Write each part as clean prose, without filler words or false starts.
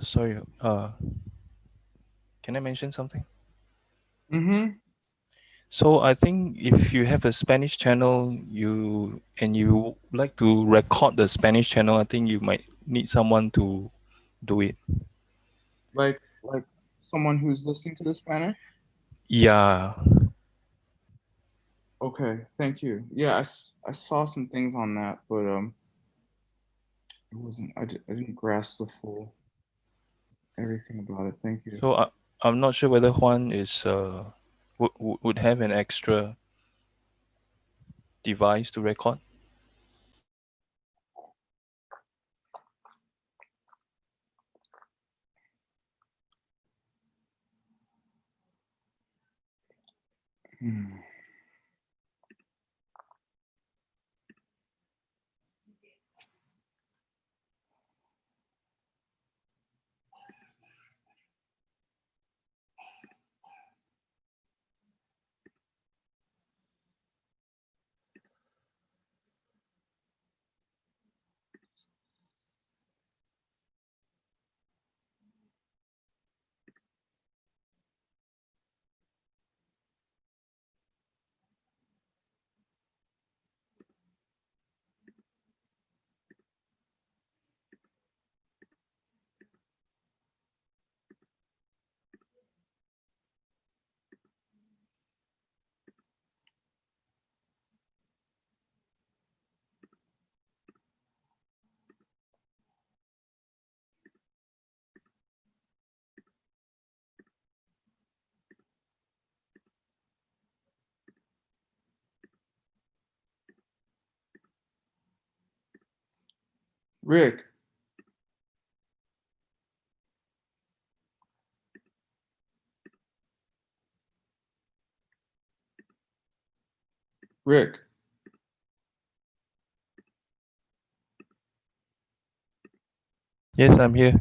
Sorry. Can I mention something? Mm-hmm. So I think if you have a Spanish channel, you like to record the Spanish channel, I think you might need someone to do it. Like someone who's listening to the Spanish. Yeah. Okay, thank you. Yeah, I saw some things on that, but it wasn't. I didn't grasp the full everything about it. Thank you. So I'm not sure whether Juan is would have an extra device to record. Hmm. Rick, Rick, Yes, I'm here.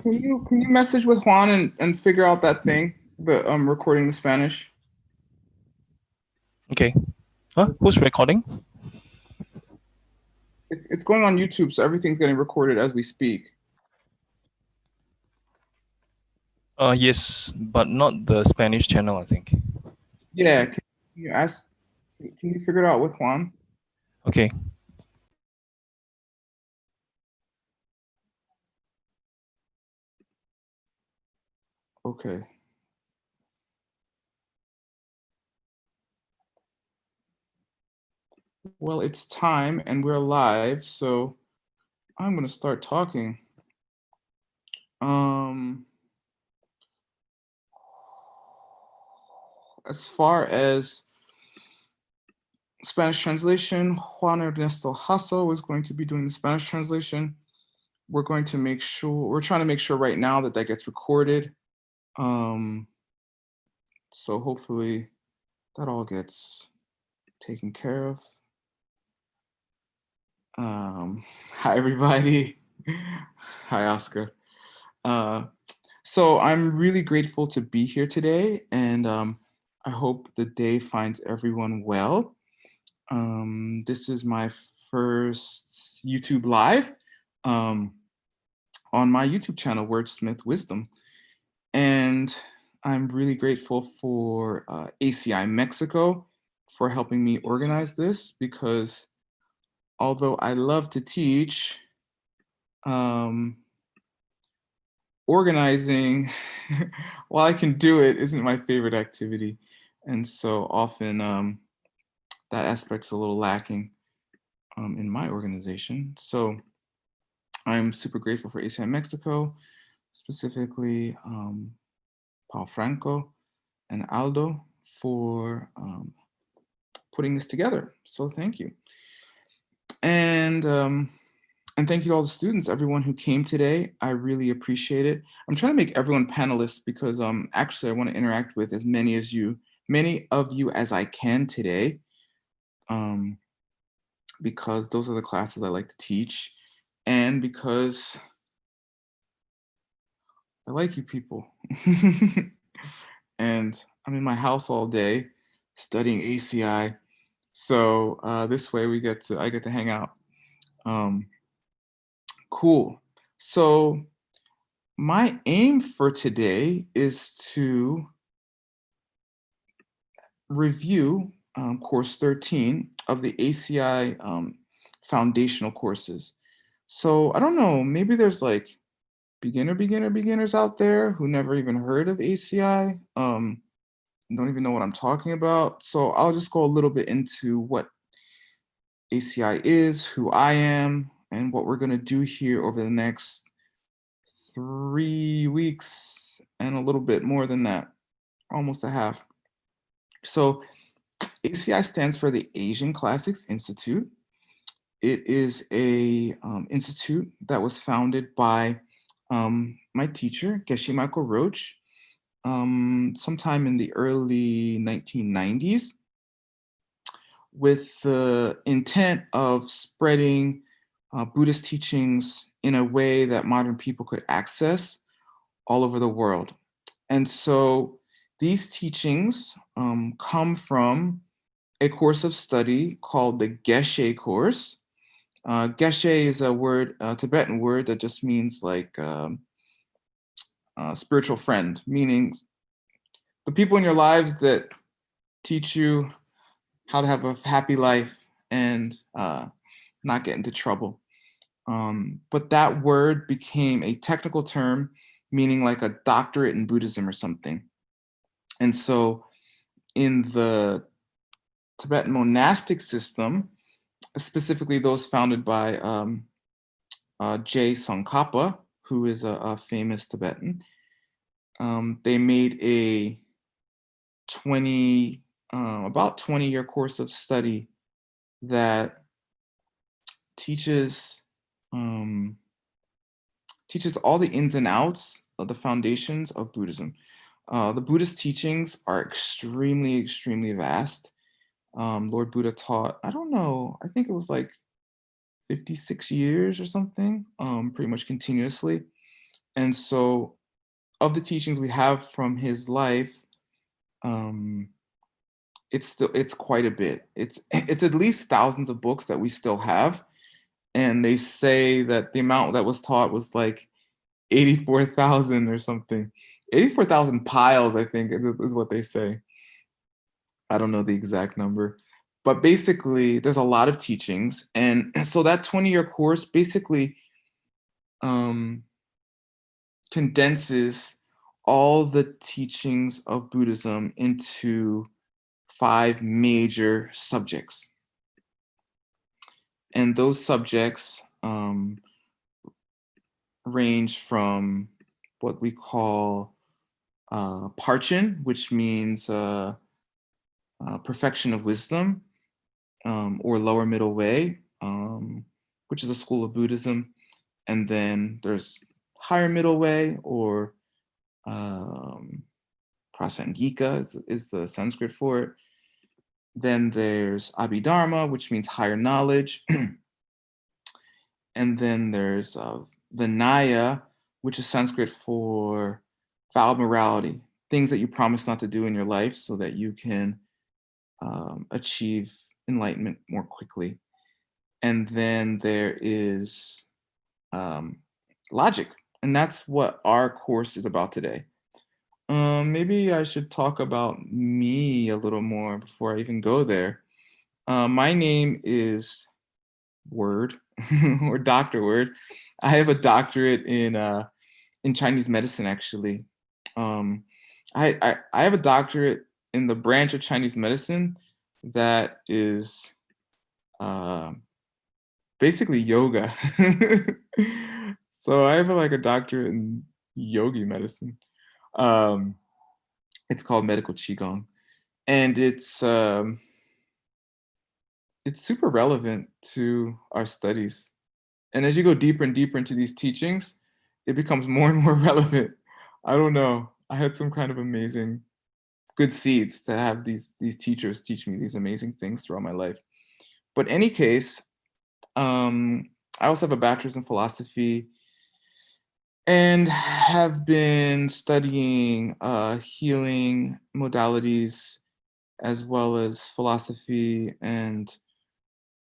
can you message with Juan and figure out that thing, the recording the Spanish? Okay. Huh? Who's recording? It's going on YouTube, so everything's getting recorded as we speak. Yes, but not the Spanish channel, I think. Yeah, can you ask? Can you figure it out with Juan? Okay. Okay. Well, it's time and we're live, so I'm gonna start talking. Um, as far as Spanish translation, Juan Ernesto Hasso is going to be doing the Spanish translation. We're trying to make sure right now that that gets recorded. Um, so hopefully that all gets taken care of. Hi everybody. Hi Oscar. Uh, so I'm really grateful to be here today, and I hope the day finds everyone well. This is my first YouTube live um, on my YouTube channel, Wordsmith Wisdom, and I'm really grateful for ACI Mexico for helping me organize this because although I love to teach, um, organizing, while I can do it, isn't my favorite activity. And so often that aspect's a little lacking in my organization. So I'm super grateful for ACI Mexico, specifically Paul Franco and Aldo for putting this together. So thank you. And and thank you to all the students, everyone who came today. I really appreciate it. I'm trying to make everyone panelists because actually I want to interact with as many of you as I can today. Um, because those are the classes I like to teach, and because I like you people. And I'm in my house all day studying ACI. So this way I get to hang out. Um, cool. So my aim for today is to review course 13 of the ACI foundational courses. So I don't know, maybe there's like beginners out there who never even heard of ACI, don't even know what I'm talking about. So I'll just go a little bit into what ACI is, who I am, and what we're gonna do here over the next 3 weeks and a little bit more than that, almost a half. So ACI stands for the Asian Classics Institute. It is a institute that was founded by my teacher, Geshe Michael Roach, sometime in the early 1990s, with the intent of spreading Buddhist teachings in a way that modern people could access all over the world. And so these teachings come from a course of study called the Geshe course. Geshe is a word, a Tibetan word that just means like spiritual friend, meaning the people in your lives that teach you how to have a happy life and not get into trouble. But that word became a technical term meaning like a doctorate in Buddhism or something. And so in the Tibetan monastic system, specifically those founded by J. Tsongkhapa, who is a famous Tibetan, they made a 20, about 20-year course of study that teaches teaches all the ins and outs of the foundations of Buddhism. The Buddhist teachings are extremely vast. Lord Buddha taught, I don't know, I think it was like 56 years or something, pretty much continuously. And so of the teachings we have from his life, it's quite a bit. It's at least thousands of books that we still have. And they say that the amount that was taught was like 84,000 or something. 84,000 piles, I think, is what they say. I don't know the exact number. But basically, there's a lot of teachings. And so that 20-year course basically condenses all the teachings of Buddhism into 5 major subjects. And those subjects range from what we call Parchin, which means perfection of wisdom, or lower middle way, which is a school of Buddhism. And then there's higher middle way, or Prasangika is the Sanskrit for it. Then there's Abhidharma, which means higher knowledge. And then there's Vinaya, which is Sanskrit for vowed morality, things that you promise not to do in your life so that you can achieve enlightenment more quickly. And then there is logic, and that's what our course is about today. Maybe I should talk about me a little more before I even go there. My name is Word or Dr. Word. I have a doctorate in Chinese medicine, actually. I have a doctorate in the branch of Chinese medicine that is basically yoga. So I have like a doctorate in yogi medicine. Um, it's called medical qigong, and it's super relevant to our studies. And as you go deeper and deeper into these teachings, it becomes more and more relevant. I don't know. I had some kind of amazing good seeds to have these teachers teach me these amazing things throughout my life. But in any case, I also have a bachelor's in philosophy and have been studying healing modalities as well as philosophy and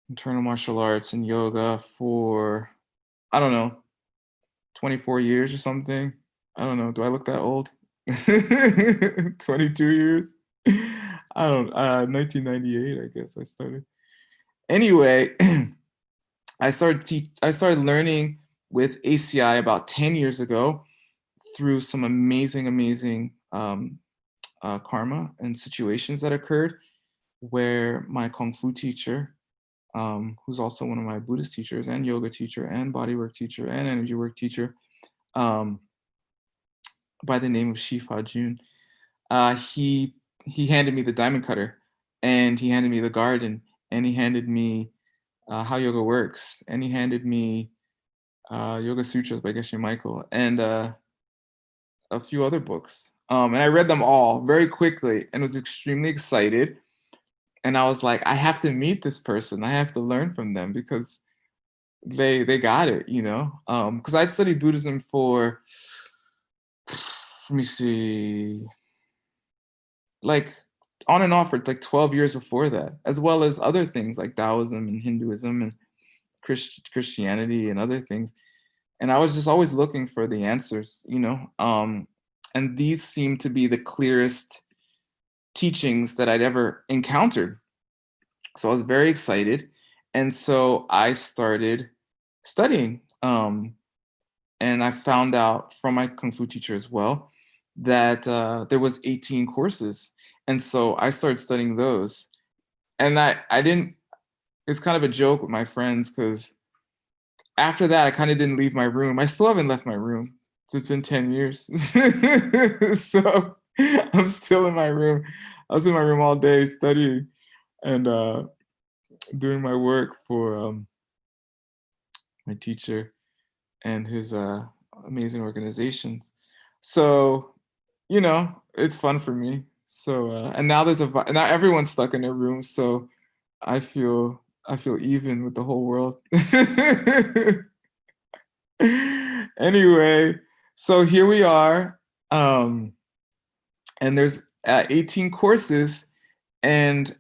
internal martial arts and yoga for, I don't know, 24 years or something. I don't know. Do I look that old? 22 years. I don't. 1998, I guess I started. Anyway, I started learning with ACI about 10 years ago through some amazing karma and situations that occurred where my Kung Fu teacher, who's also one of my Buddhist teachers and yoga teacher and bodywork teacher and energy work teacher, um, by the name of Shifa Jun, he handed me the diamond cutter, and he handed me the garden, and he handed me How Yoga Works, and he handed me Yoga Sutras by Geshe Michael, and a few other books. And I read them all very quickly and was extremely excited. And I was like, I have to meet this person. I have to learn from them because they got it, you know. Because I'd studied Buddhism for, let me see, like on and off for like 12 years before that, as well as other things like Taoism and Hinduism and Christianity and other things. And I was just always looking for the answers, you know. And these seem to be the clearest teachings that I'd ever encountered. So I was very excited. And so I started studying. And I found out from my Kung Fu teacher as well that there was 18 courses. And so I started studying those. And I didn't, it's kind of a joke with my friends because after that, I kind of didn't leave my room. I still haven't left my room. It's been 10 years. So I'm still in my room. I was in my room all day studying and doing my work for my teacher and his amazing organizations. So, you know, it's fun for me. So, and now now everyone's stuck in their room. So I feel even with the whole world. Anyway, so here we are. And there's 18 courses, and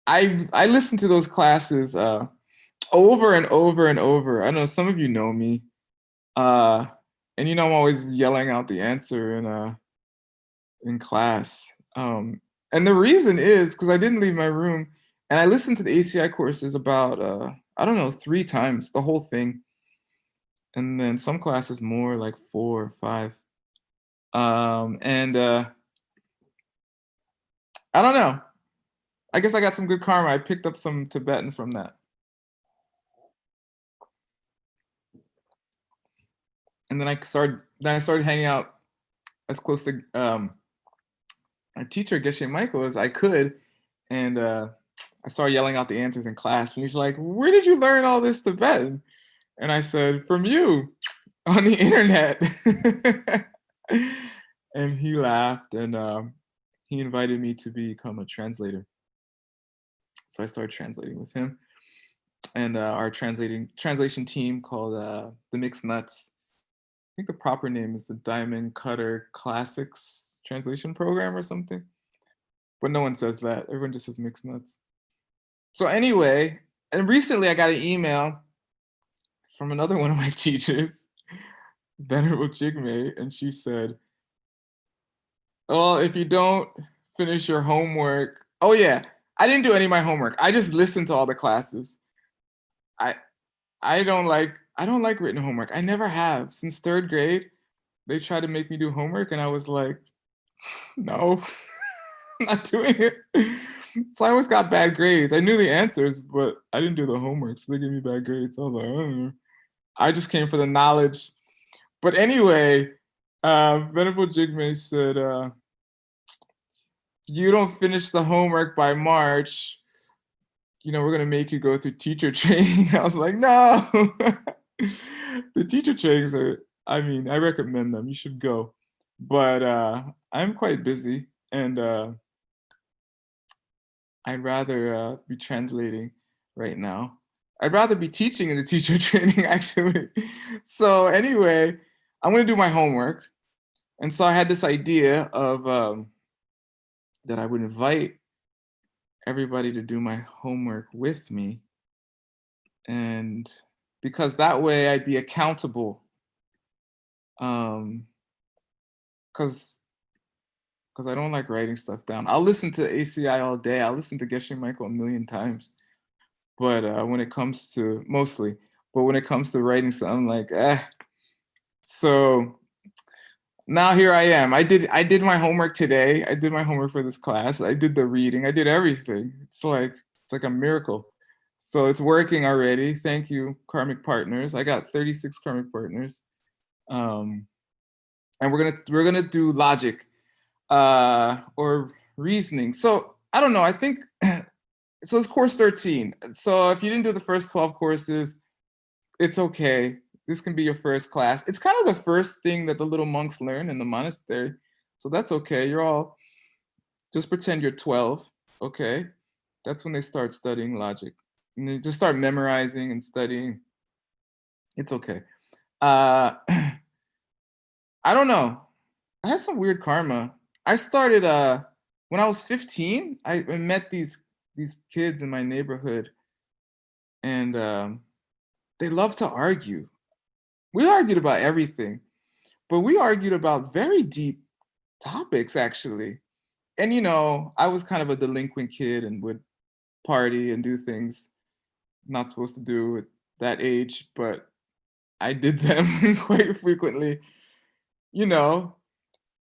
I listened to those classes over and over and over. I know some of you know me, uh, and you know I'm always yelling out the answer in class. And the reason is because I didn't leave my room, and I listened to the ACI courses about I don't know 3 times the whole thing, and then some classes more like 4 or 5. And I don't know. I guess I got some good karma. I picked up some Tibetan from that. And then I started hanging out as close to our teacher Geshe Michael as I could, and I started yelling out the answers in class. And he's like, "Where did you learn all this Tibetan?" And I said, "From you on the internet." And he laughed, and he invited me to become a translator. So I started translating with him and our translation team called the Mixed Nuts. I think the proper name is the Diamond Cutter Classics Translation Program or something. But no one says that. Everyone just says Mixed Nuts. So anyway, and recently I got an email from another one of my teachers, Venerable Jigme, and she said, "Well, if you don't finish your homework," oh yeah, I didn't do any of my homework. I just listened to all the classes. I I don't like written homework. I never have since 3rd grade. They tried to make me do homework, and I was like, no, I'm not doing it. So I always got bad grades. I knew the answers, but I didn't do the homework, so they gave me bad grades. I was like, oh. I just came for the knowledge. But anyway, Venerable Jigme said, you don't finish the homework by March, you know, we're gonna make you go through teacher training. I was like, no. The teacher trainings are, I mean, I recommend them. You should go. But I'm quite busy, and I'd rather be translating right now. I'd rather be teaching in the teacher training, actually. So anyway, I'm gonna do my homework. And so I had this idea of that I would invite everybody to do my homework with me. And because that way I'd be accountable Because I don't like writing stuff down. I'll listen to ACI all day. I'll listen to Geshe Michael a million times. But when it comes to writing something, I'm like, eh. So now here I am. I did my homework today. I did my homework for this class. I did the reading. I did everything. It's like a miracle. So it's working already. Thank you, karmic partners. I got 36 karmic partners. And we're gonna do logic or reasoning. So I don't know. I think so. It's course 13. So if you didn't do the first 12 courses, it's okay. This can be your first class. It's kind of the first thing that the little monks learn in the monastery. So that's okay. You're all, just pretend you're 12, okay? That's when they start studying logic. And they just start memorizing and studying. It's okay. I don't know. I have some weird karma. I started when I was 15, I met these kids in my neighborhood, and they love to argue. We argued about everything, but we argued about very deep topics, actually. And, you know, I was kind of a delinquent kid and would party and do things not supposed to do at that age, but I did them quite frequently, you know.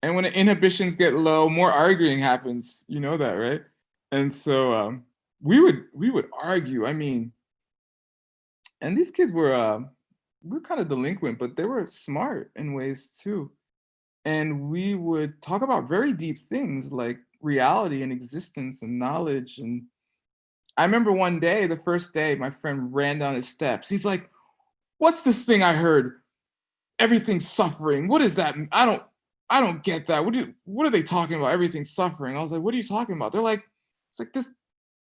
And when the inhibitions get low, more arguing happens. You know that, right? And so we would argue. I mean, and these kids were kind of delinquent, but they were smart in ways too. And we would talk about very deep things like reality and existence and knowledge. And I remember one day, the first day, my friend ran down his steps. He's like, "What's this thing I heard? Everything's suffering. What is that? I don't get that. What are they talking about? Everything's suffering." I was like, "What are you talking about?" They're like, "It's like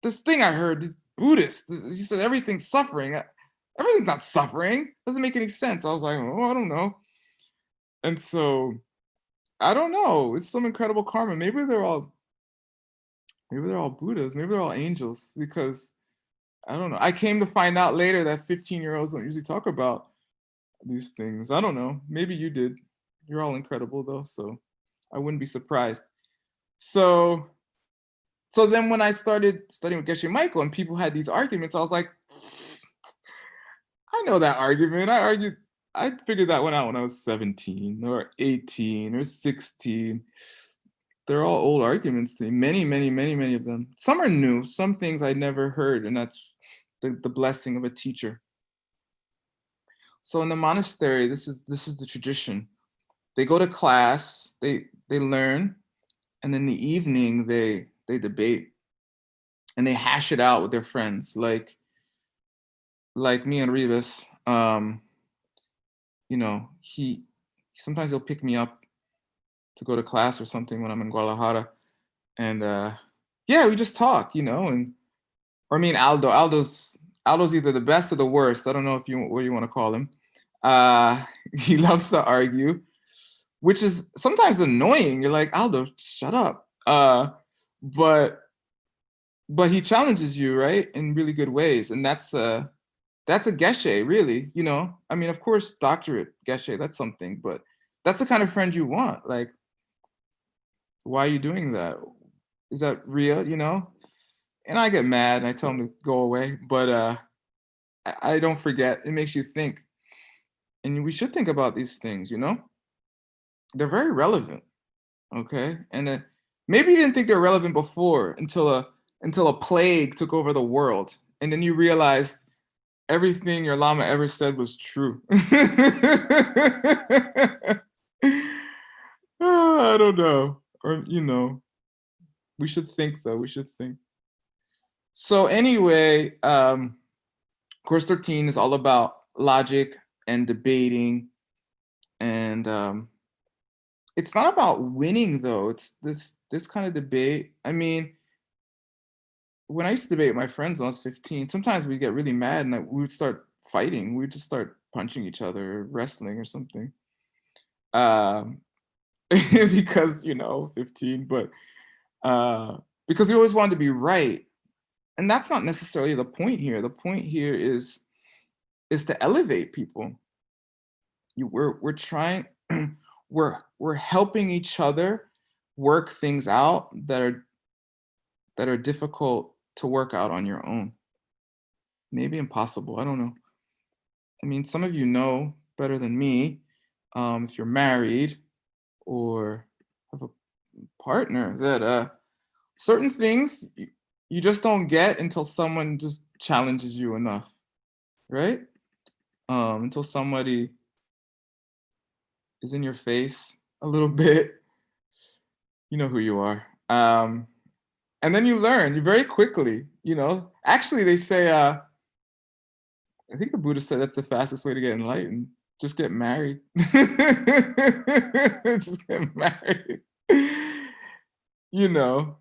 this thing I heard, this Buddhist. He said everything's suffering. Everything's not suffering. Doesn't make any sense." I was like, "Oh, I don't know." And so I don't know. It's some incredible karma. Maybe they're all Buddhas. Maybe they're all angels, because I don't know. I came to find out later that 15-year-olds don't usually talk about these things. I don't know. Maybe you did. You're all incredible though, so I wouldn't be surprised. So then when I started studying with Geshe Michael and people had these arguments, I was like, I know that argument. I figured that one out when I was 17 or 18 or 16. They're all old arguments to me. Many of them. Some are new. Some things I never heard, and that's the blessing of a teacher. So in the monastery, this is the tradition. They go to class, they learn, and in the evening they debate and they hash it out with their friends, like me and Rivas. You know, he sometimes he'll pick me up to go to class or something when I'm in Guadalajara, and yeah, we just talk, you know. And or me and Aldo's either the best or the worst. I don't know what you want to call him. He loves to argue, which is sometimes annoying. You're like, "Aldo, shut up." But he challenges you, right, in really good ways, and that's a Geshe, really. You know, I mean, of course, doctorate Geshe, that's something, but that's the kind of friend you want. Like, why are you doing that? Is that real? You know? And I get mad and I tell him to go away, but I don't forget. It makes you think, and we should think about these things. You know, they're very relevant. Okay, and maybe you didn't think they're relevant before until a plague took over the world, and then you realized everything your Lama ever said was true. I don't know, or you know, we should think though. We should think. So anyway, course 13 is all about logic and debating, and it's not about winning though. It's this kind of debate. I mean, when I used to debate with my friends when I was 15, sometimes we'd get really mad and we would start fighting. We would just start punching each other or wrestling or something. Because, you know, 15, but because we always wanted to be right. And that's not necessarily the point here. The point here is to elevate people. We're trying, we're helping each other work things out that are difficult to work out on your own. Maybe impossible. I don't know. I mean, some of you know better than me, if you're married or have a partner, that certain things you just don't get until someone just challenges you enough, right? Until somebody is in your face a little bit, you know who you are. And then you learn you very quickly, you know. Actually, they say, I think the Buddha said that's the fastest way to get enlightened. Just get married. Just get married. You know,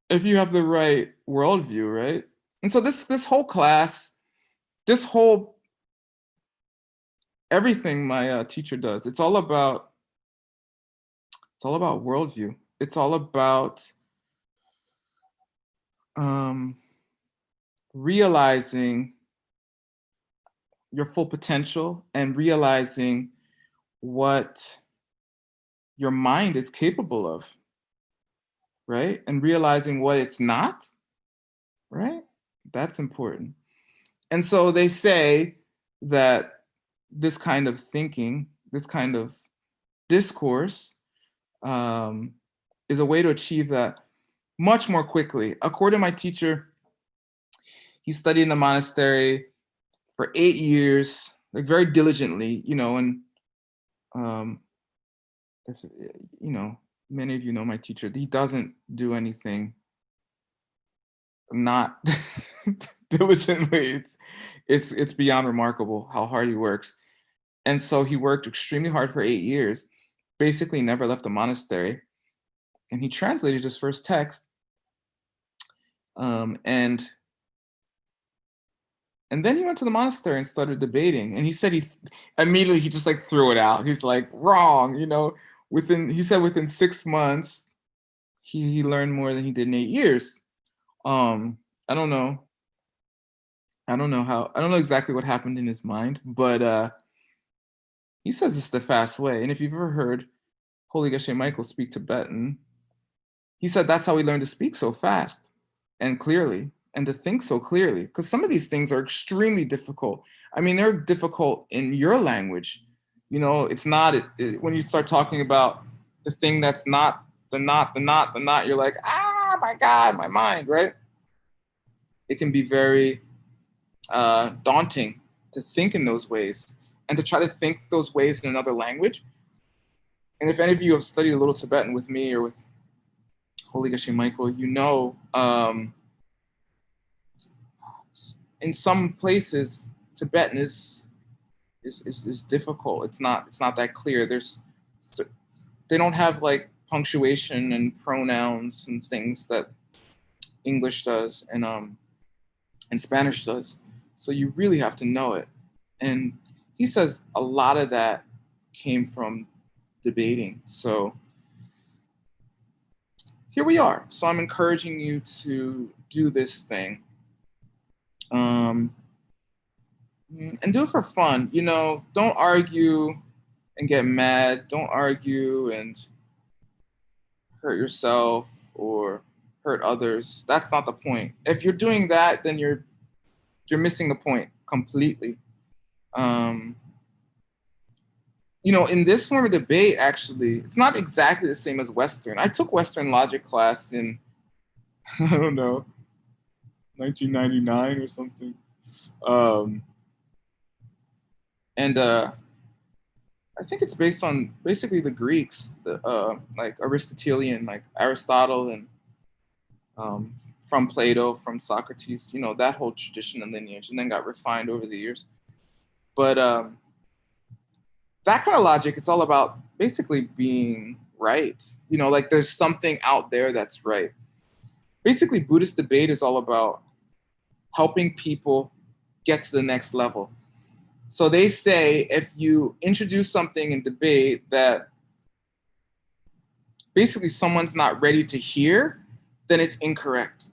if you have the right worldview, right? And so this whole class, this whole everything my teacher does, it's all about worldview. It's all about realizing your full potential and realizing what your mind is capable of, right? And realizing what it's not, right? That's important. And so they say that this kind of thinking, this kind of discourse, is a way to achieve that much more quickly. According to my teacher, he studied in the monastery for 8 years, like very diligently, you know, and if, you know, many of you know my teacher, he doesn't do anything not diligently. It's beyond remarkable how hard he works. And so he worked extremely hard for 8 years, basically never left the monastery. And he translated his first text. And then he went to the monastery and started debating. And he said he immediately just like threw it out. He's like, wrong, you know. He said within 6 months, he learned more than he did in 8 years. I don't know. I don't know exactly what happened in his mind, but he says it's the fast way. And if you've ever heard Holy Geshe Michael speak Tibetan, he said that's how he learned to speak so fast and clearly and to think so clearly. Because some of these things are extremely difficult. I mean, they're difficult in your language. You know, it's not when you start talking about the thing that's not the not, you're like, ah, my God, my mind, right? It can be very daunting to think in those ways and to try to think those ways in another language. And if any of you have studied a little Tibetan with me or with Holy Geshe Michael, you know, in some places Tibetan is difficult. It's not that clear. They don't have like punctuation and pronouns and things that English does and Spanish does. So you really have to know it. And he says a lot of that came from debating. So here we are. So I'm encouraging you to do this thing. And do it for fun. You know, don't argue and get mad. Don't argue and hurt yourself or hurt others. That's not the point. If you're doing that, then you're missing the point completely. You know, in this form of debate, actually, it's not exactly the same as Western. I took Western logic class in, I don't know, 1999 or something. And I think it's based on basically the Greeks, like Aristotelian, like Aristotle, and from Plato, from Socrates, you know, that whole tradition and lineage, and then got refined over the years. But that kind of logic, it's all about basically being right. You know, like there's something out there that's right. Basically, Buddhist debate is all about helping people get to the next level. So they say if you introduce something in debate that basically someone's not ready to hear, then it's incorrect.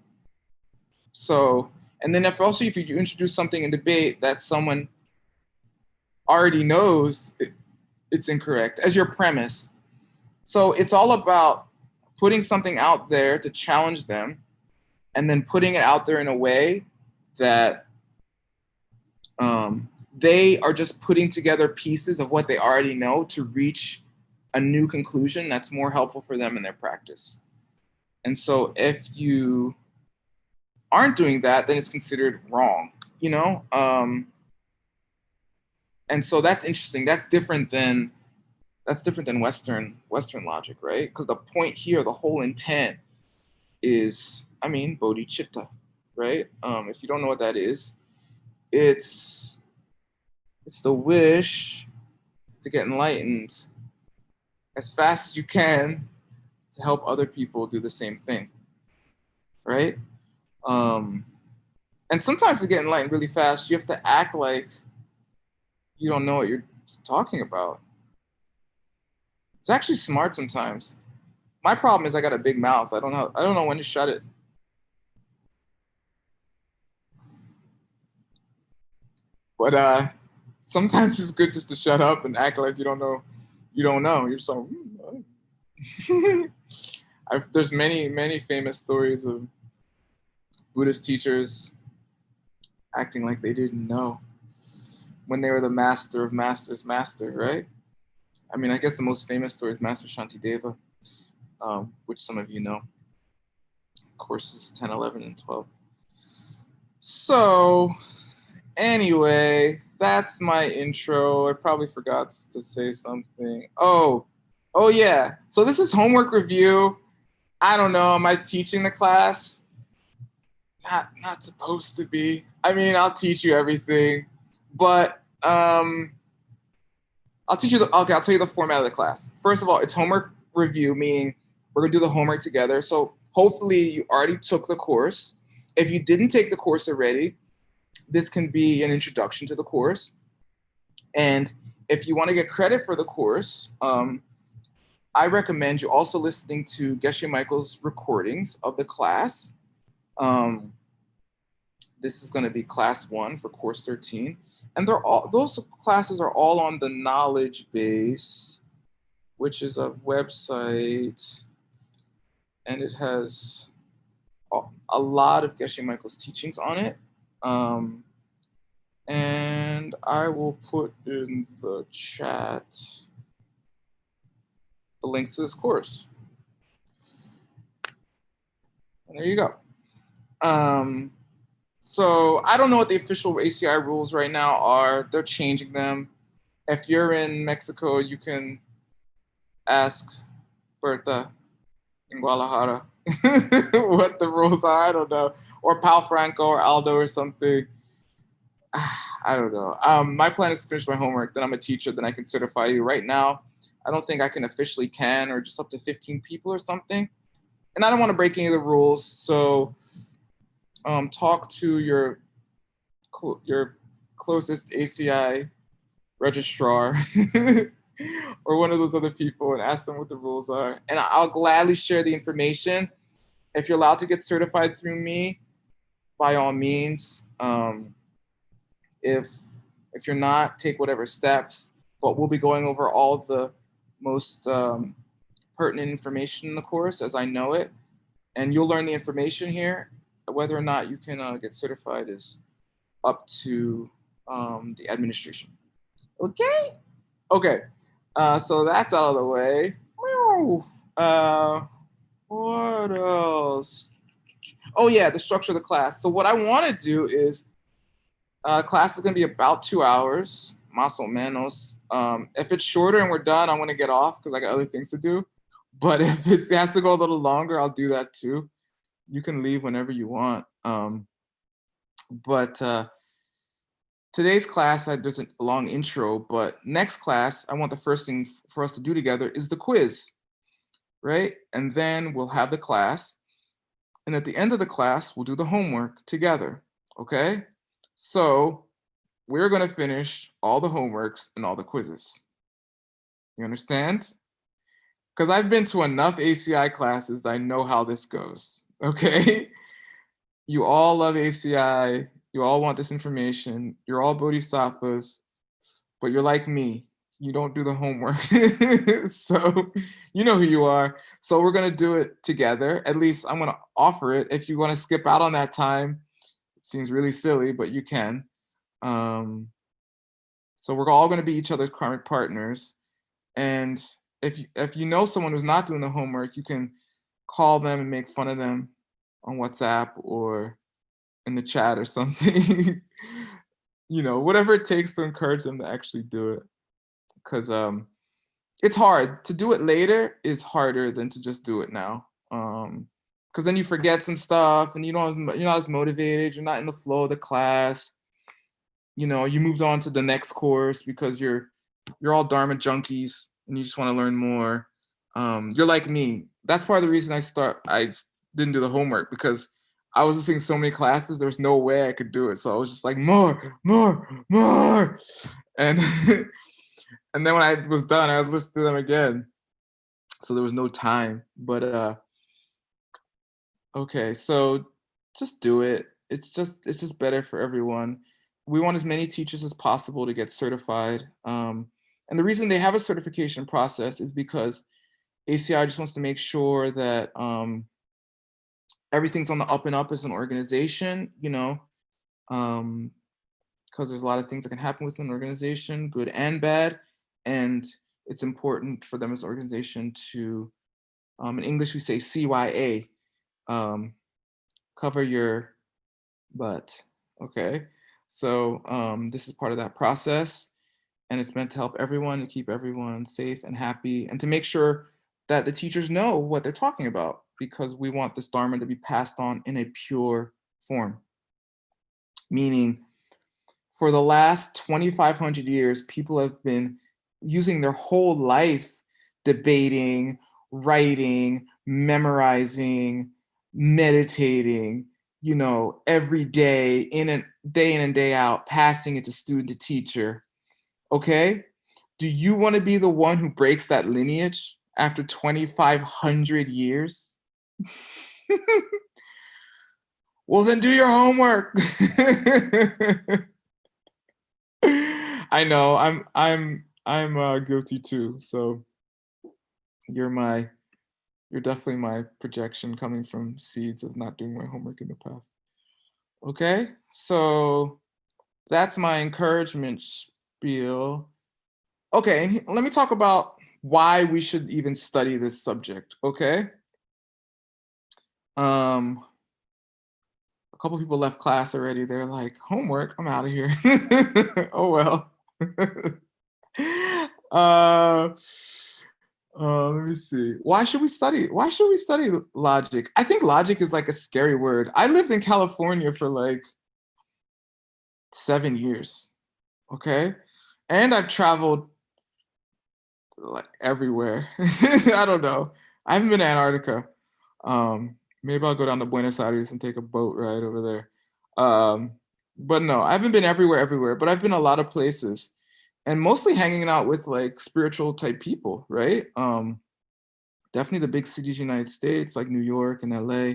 So, and then if you introduce something in debate that someone already knows it's incorrect as your premise. So it's all about putting something out there to challenge them, and then putting it out there in a way that they are just putting together pieces of what they already know to reach a new conclusion that's more helpful for them in their practice. And so if you aren't doing that, then it's considered wrong, you know? And so that's interesting. That's different than Western logic, right? Because the point here, the whole intent is, I mean, bodhicitta, right? If you don't know what that is, it's the wish to get enlightened as fast as you can to help other people do the same thing, right? And sometimes to get enlightened really fast, you have to act like you don't know what you're talking about. It's actually smart sometimes. My problem is I got a big mouth. I don't know when to shut it. But sometimes it's good just to shut up and act like you don't know. You don't know. You're so. There's many famous stories of Buddhist teachers acting like they didn't know when they were the master of masters master, right? I mean, I guess the most famous story is Master Shantideva, which some of you know. Courses 10, 11, and 12. So anyway, that's my intro. I probably forgot to say something. Oh yeah. So this is homework review. I don't know. Am I teaching the class? Not supposed to be. I mean, I'll teach you everything, but I'll teach you I'll tell you the format of the class. First of all, it's homework review, meaning we're gonna do the homework together. So hopefully you already took the course. If you didn't take the course already, this can be an introduction to the course. And if you want to get credit for the course, I recommend you also listening to Geshe Michael's recordings of the class. This is going to be class 1 for course 13. And those classes are all on the Knowledge Base, which is a website, and it has a lot of Geshe Michael's teachings on it. And I will put in the chat the links to this course. And there you go. So I don't know what the official ACI rules right now are. They're changing them. If you're in Mexico, you can ask Berta in Guadalajara what the rules are. I don't know. Or Pal Franco or Aldo or something. I don't know. My plan is to finish my homework. Then I'm a teacher. Then I can certify you. Right now, I don't think I can officially or just up to 15 people or something. And I don't want to break any of the rules. So talk to your closest ACI registrar or one of those other people and ask them what the rules are. And I'll gladly share the information. If you're allowed to get certified through me, by all means. If you're not, take whatever steps. But we'll be going over all the most pertinent information in the course as I know it. And you'll learn the information here. Whether or not you can get certified is up to the administration. Okay? Okay. So that's out of the way. What else? Oh yeah, the structure of the class. So what I want to do is class is going to be about 2 hours, más o menos. If it's shorter and we're done, I'm going to get off because I got other things to do. But if it has to go a little longer, I'll do that too. You can leave whenever you want. But today's class, there's a long intro, but next class, I want the first thing for us to do together is the quiz, right? And then we'll have the class. And at the end of the class, we'll do the homework together, okay? So we're gonna finish all the homeworks and all the quizzes. You understand? Because I've been to enough ACI classes that I know how this goes, okay? You all love ACI. You all want this information. You're all bodhisattvas, but you're like me. you don't do the homework. So you know who you are. So we're going to do it together. At least I'm going to offer it. If you want to skip out on that time, it seems really silly, but you can. So we're all going to be each other's karmic partners. And if you know someone who's not doing the homework, you can call them and make fun of them on WhatsApp or in the chat or something. Whatever it takes to encourage them to actually do it. Because it's hard. To do it later is harder than to just do it now. Because then you forget some stuff and you're not as motivated. You're not in the flow of the class. You moved on to the next course because you're all Dharma junkies and you just want to learn more. You're like me. That's part of the reason I didn't do the homework, because I was listening to so many classes. There was no way I could do it. So I was just like, more. And and then when I was done, I was listening to them again. So there was no time. But okay, so just do it. It's just better for everyone. We want as many teachers as possible to get certified. And the reason they have a certification process is because ACI just wants to make sure that everything's on the up and up as an organization, because there's a lot of things that can happen within an organization, good and bad. And it's important for them as an organization to, in English, we say CYA, cover your butt. Okay. So this is part of that process. And it's meant to help everyone, to keep everyone safe and happy, and to make sure that the teachers know what they're talking about, because we want this Dharma to be passed on in a pure form. Meaning, for the last 2,500 years, people have been using their whole life debating, writing, memorizing, meditating, every day, in and day out, passing it to student to teacher. Okay? Do you want to be the one who breaks that lineage after 2,500 years? Well, then do your homework. I know, I'm guilty too. So you're definitely my projection coming from seeds of not doing my homework in the past. Okay, so that's my encouragement spiel. Okay, let me talk about why we should even study this subject. Okay. A couple people left class already. They're like, homework, I'm out of here. Oh well. Let me see. Why should we study logic? I think logic is like a scary word. I lived in California for like 7 years. Okay. And I've traveled like everywhere. I don't know. I haven't been to Antarctica. Maybe I'll go down to Buenos Aires and take a boat ride over there. But no, I haven't been everywhere, but I've been a lot of places, and mostly hanging out with like spiritual type people, right? Definitely the big cities, United States, like New York and LA,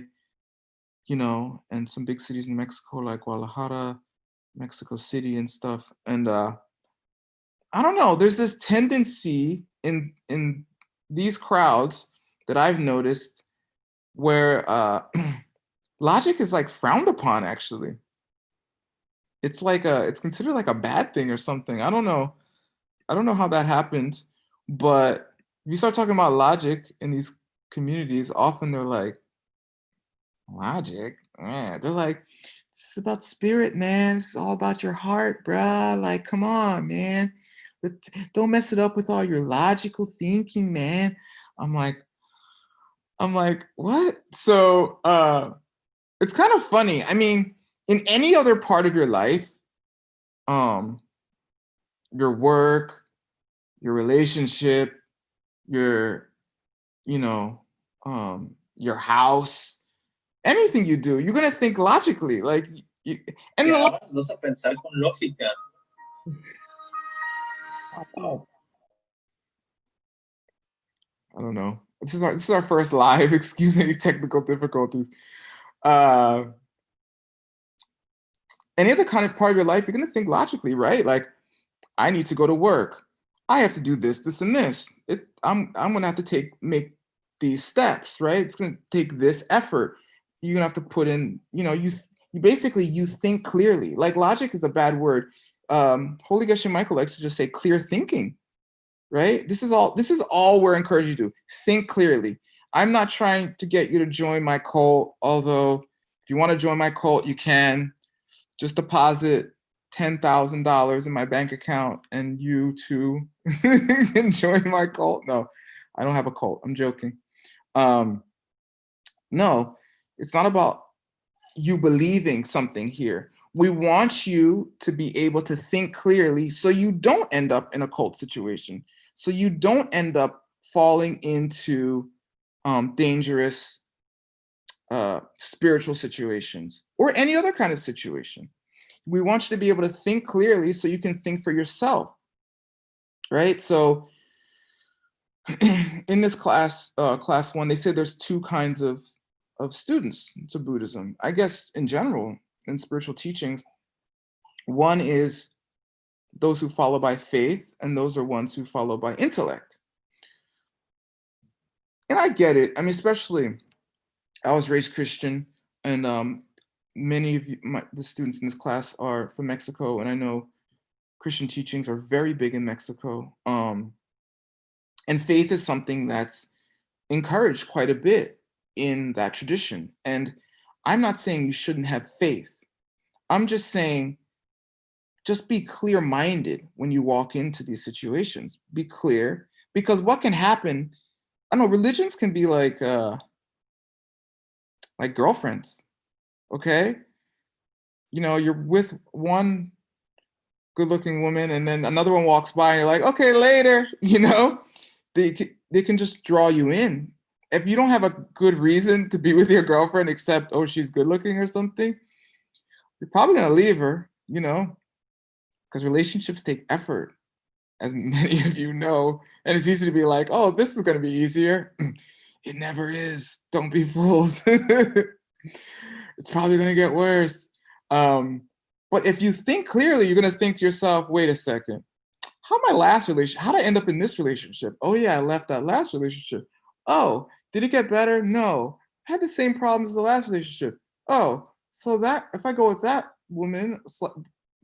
and some big cities in Mexico, like Guadalajara, Mexico City and stuff. And I don't know, there's this tendency in these crowds that I've noticed where logic is like frowned upon, actually. It's like it's considered like a bad thing or something. I don't know how that happened, but if you start talking about logic in these communities, often they're like, logic? Man, they're like, this is about spirit, man. This is all about your heart, bruh. Like, come on, man. Don't mess it up with all your logical thinking, man. I'm like, what? So it's kind of funny. I mean, in any other part of your life, your work, your relationship, your, your house, anything you do, you're gonna think logically. Like, and Vas a pensar con lógica. I don't know. This is our first live. Excuse any technical difficulties. Any other kind of part of your life, you're gonna think logically, right? Like, I need to go to work. I have to do this, this, and this. I'm gonna have to make these steps, right? It's gonna take this effort. You're gonna have to put in, you basically you think clearly. Like logic is a bad word. Holy Geshe Michael likes to just say clear thinking, right? This is all we're encouraged to do. Think clearly. I'm not trying to get you to join my cult, although if you want to join my cult, you can. Just deposit $10,000 in my bank account and you too can join my cult. No, I don't have a cult. I'm joking. No, it's not about you believing something here. We want you to be able to think clearly so you don't end up in a cult situation, so you don't end up falling into dangerous spiritual situations or any other kind of situation. We want you to be able to think clearly so you can think for yourself, right? So in this class, class 1, they say there's 2 kinds of students to Buddhism. I guess in general, in spiritual teachings, one is those who follow by faith, and those are ones who follow by intellect. And I get it. I mean, especially, I was raised Christian, and many of the students in this class are from Mexico, and I know Christian teachings are very big in Mexico. And faith is something that's encouraged quite a bit in that tradition. And I'm not saying you shouldn't have faith. I'm just saying, just be clear-minded when you walk into these situations. Be clear, because what can happen, I don't know, religions can be like girlfriends, okay? You're with one good-looking woman and then another one walks by and you're like, okay, later, They can just draw you in. If you don't have a good reason to be with your girlfriend except, oh, she's good looking or something, you're probably gonna leave her, because relationships take effort, as many of you know. And it's easy to be like, oh, this is gonna be easier. It never is. Don't be fooled. It's probably gonna get worse. But if you think clearly, you're gonna think to yourself, wait a second. How did I end up in this relationship? Oh yeah, I left that last relationship. Oh, did it get better? No. I had the same problems as the last relationship. Oh, so that if I go with that woman,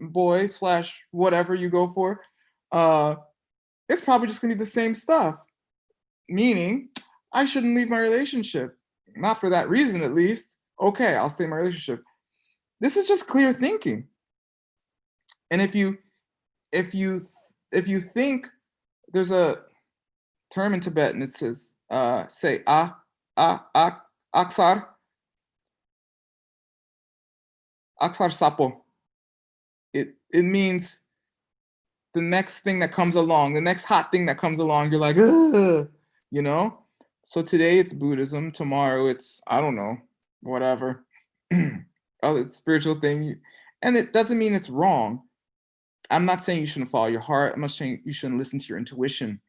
boy / whatever you go for, it's probably just gonna be the same stuff. Meaning, I shouldn't leave my relationship. Not for that reason, at least. Okay, I'll stay in my relationship. This is just clear thinking. And if you think, there's a term in Tibetan, it says, say aksar sapo. It means the next thing that comes along, the next hot thing that comes along, you're like, ugh, So today it's Buddhism, tomorrow it's, I don't know, whatever, other spiritual thing. And it doesn't mean it's wrong. I'm not saying you shouldn't follow your heart. I'm not saying you shouldn't listen to your intuition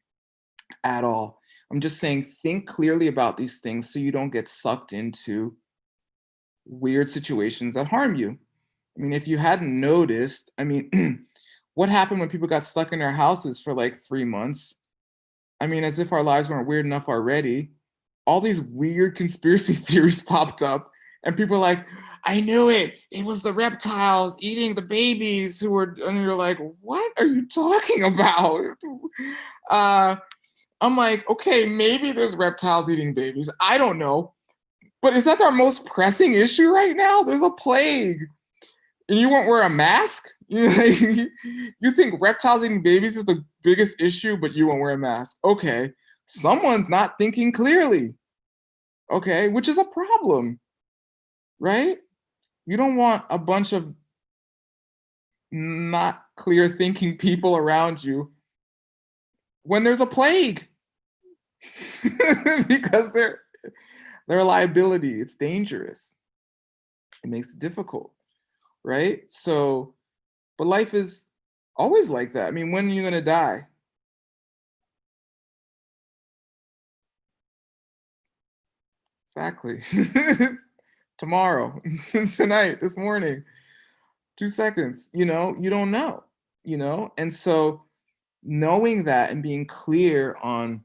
at all. I'm just saying, think clearly about these things so you don't get sucked into weird situations that harm you. I mean, if you hadn't noticed, I mean, what happened when people got stuck in their houses for like 3 months? I mean, as if our lives weren't weird enough already. All these weird conspiracy theories popped up, and people are like, I knew it. It was the reptiles eating the babies who were, and you're like, what are you talking about? I'm like, okay, maybe there's reptiles eating babies. I don't know. But is that our most pressing issue right now? There's a plague. And you won't wear a mask? You think reptiles eating babies is the biggest issue, but you won't wear a mask. Okay, someone's not thinking clearly. Okay, which is a problem, right? You don't want a bunch of not clear thinking people around you when there's a plague. Because they're a liability. It's dangerous. It makes it difficult, right? So, but life is always like that. I mean, when are you gonna die? Exactly. Tomorrow, tonight, this morning, 2 seconds, you don't know, and so knowing that and being clear on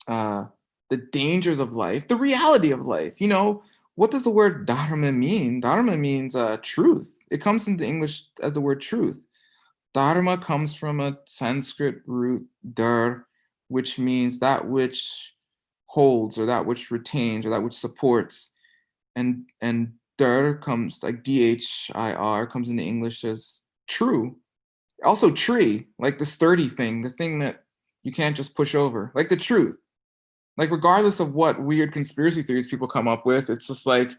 the dangers of life, the reality of life. You know, what does the word dharma mean? Dharma means truth. It comes into English as the word truth. Dharma comes from a Sanskrit root, dar, which means that which holds, or that which retains, or that which supports. And dar comes, like dhir, comes into English as true. Also tree, like the sturdy thing, the thing that you can't just push over, like the truth. Like regardless of what weird conspiracy theories people come up with, it's just like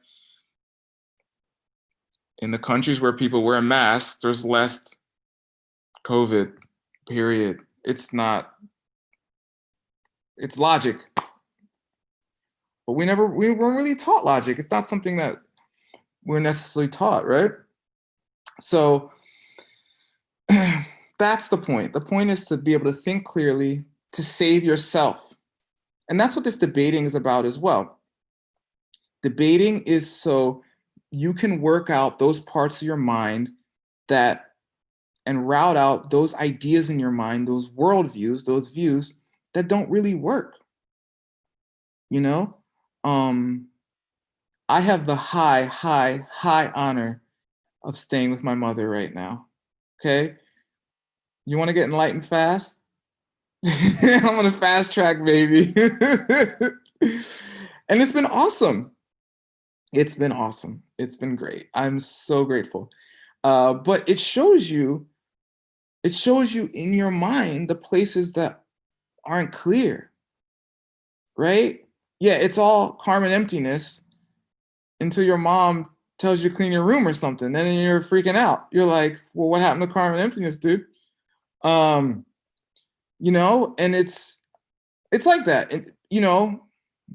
in the countries where people wear masks, there's less COVID, period. It's logic. But we weren't really taught logic. It's not something that we're necessarily taught, right? So that's the point. The point is to be able to think clearly, to save yourself. And that's what this debating is about as well. Debating is so you can work out those parts of your mind that, and route out those ideas in your mind, those worldviews, those views that don't really work. You know, I have the high honor of staying with my mother right now. Okay. You want to get enlightened fast? I'm on a fast track, baby. And it's been awesome. It's been awesome. It's been great. I'm so grateful. But it shows you in your mind the places that aren't clear, right? Yeah, it's all karma and emptiness until your mom tells you to clean your room or something. Then you're freaking out. You're like, well, what happened to karma and emptiness, dude? You know, and it's like that. And, you know,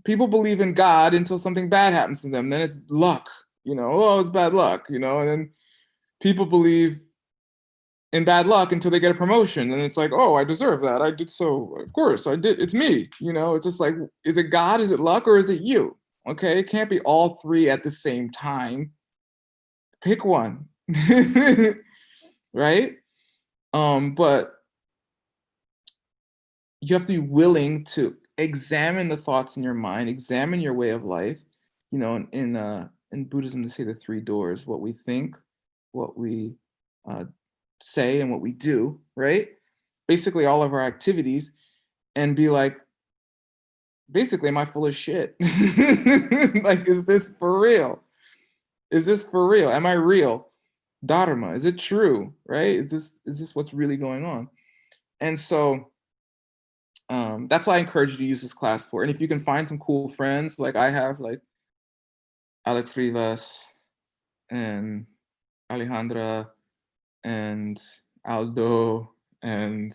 people believe in God until something bad happens to them. Then it's luck, you know, oh, it's bad luck, you know, and then people believe in bad luck until they get a promotion. And it's like, oh, I deserve that. I did so. Of course I did. It's me, you know, it's just like, is it God? Is it luck? Or is it you? Okay. It can't be all three at the same time. Pick one. Right? But you have to be willing to examine the thoughts in your mind, examine your way of life. You know, in Buddhism, they say the three doors: what we think, what we say, and what we do. Right? Basically, all of our activities, and be like, basically, am I full of shit? Like, is this for real? Is this for real? Am I real? Dharma, is it true? Right? Is this what's really going on? And so that's why I encourage you to use this class for. And if you can find some cool friends like I have, like Alex Rivas and Alejandra and Aldo and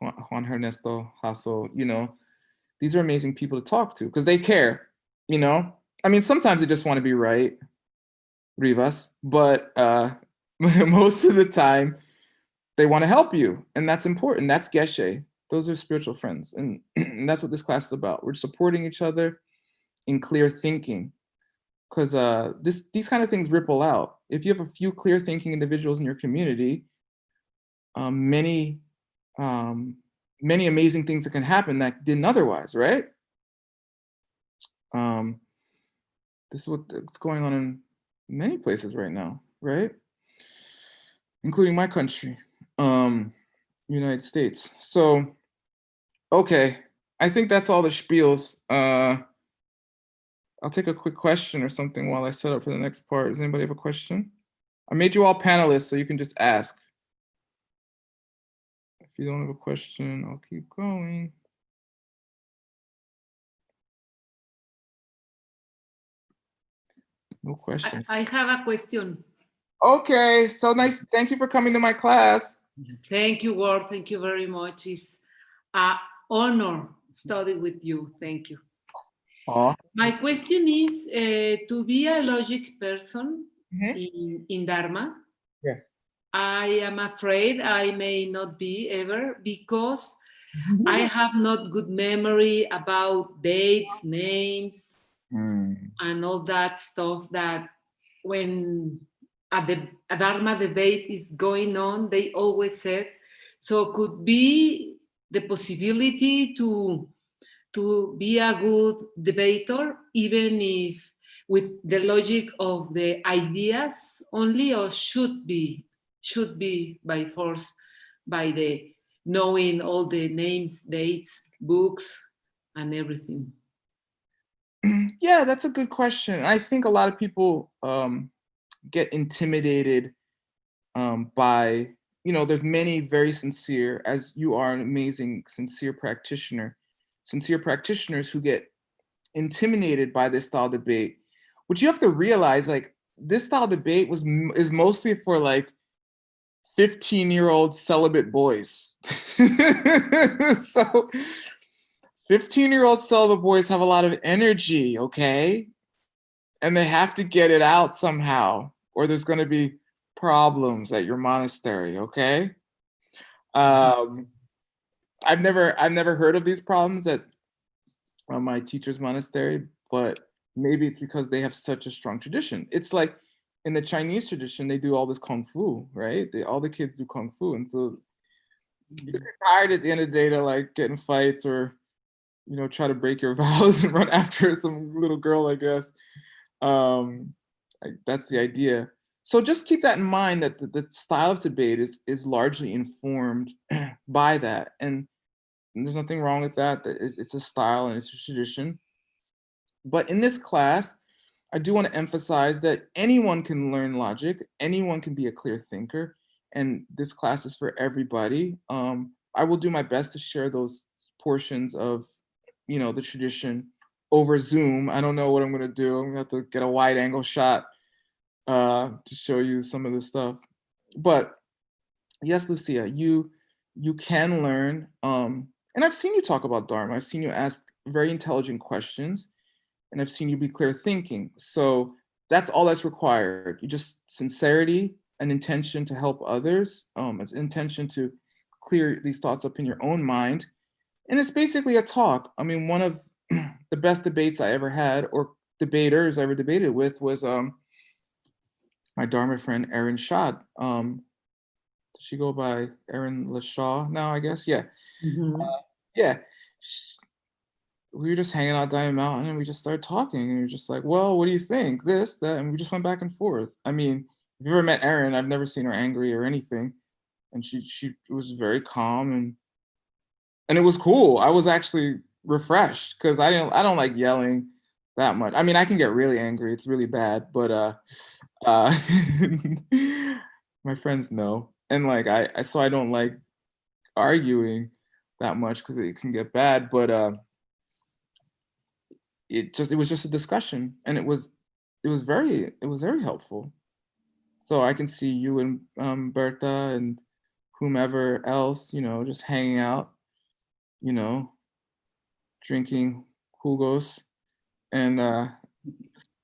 Juan Ernesto Hasso, you know, these are amazing people to talk to because they care, you know. I mean, sometimes they just want to be right, Rivas, but most of the time they want to help you, and that's important. That's Geshe. Those are spiritual friends, and that's what this class is about. We're supporting each other in clear thinking, because these kind of things ripple out. If you have a few clear thinking individuals in your community, many amazing things that can happen that didn't otherwise, right? This is what's going on in many places right now, right? Including my country, United States. So, okay, I think that's all the spiels. I'll take a quick question or something while I set up for the next part. Does anybody have a question? I made you all panelists, so you can just ask. If you don't have a question, I'll keep going. No question. I have a question. Okay, so nice. Thank you for coming to my class. Thank you, Ward. Thank you very much. It's an honor study with you. Thank you. Aw. My question is, to be a logic person in Dharma, Yeah. I am afraid I may not be ever because I have not good memory about dates, names, and all that stuff that when a Dharma debate is going on, they always said So could be the possibility to be a good debater, even if with the logic of the ideas only, or should be by force, by the knowing all the names, dates, books, and everything. Yeah, that's a good question. I think a lot of people get intimidated by, there's many very sincere, as you are an amazing, sincere practitioners who get intimidated by this style debate. What you have to realize, like, this style debate is mostly for like 15-year-old celibate boys. So 15-year-old celibate boys have a lot of energy, okay? And they have to get it out somehow, or there's going to be problems at your monastery, okay? I've never heard of these problems at my teacher's monastery, but maybe it's because they have such a strong tradition. It's like in the Chinese tradition, they do all this kung fu, right? All the kids do kung fu, and so you're tired at the end of the day to like get in fights or try to break your vows and run after some little girl, I guess. That's the idea. So just keep that in mind, that the style of debate is largely informed by that, and there's nothing wrong with that. It's a style and it's a tradition. But in this class, I do want to emphasize that anyone can learn logic, anyone can be a clear thinker, and this class is for everybody. I will do my best to share those portions of, the tradition over Zoom. I don't know what I'm going to do. I'm going to have to get a wide angle shot to show you some of this stuff. But yes, Lucia, you can learn. And I've seen you talk about Dharma. I've seen you ask very intelligent questions, and I've seen you be clear thinking. So that's all that's required. You just sincerity, an intention to help others, it's intention to clear these thoughts up in your own mind. And it's basically a talk. I mean, one of the best debates I ever had, or debaters I ever debated with, was my Dharma friend, Erin Shad. Does she go by Erin LaShaw now, I guess? Yeah. Mm-hmm. Yeah. We were just hanging out Diamond Mountain, and we just started talking, and we were just like, well, what do you think? This, that, and we just went back and forth. I mean, if you've ever met Erin, I've never seen her angry or anything. And she was very calm, and it was cool. I was actually refreshed because I don't like yelling that much. I mean, I can get really angry. It's really bad, but my friends know. And like so I don't like arguing that much because it can get bad, but it was just a discussion, and it was very helpful. So I can see you and Berta and whomever else, just hanging out, drinking jugos and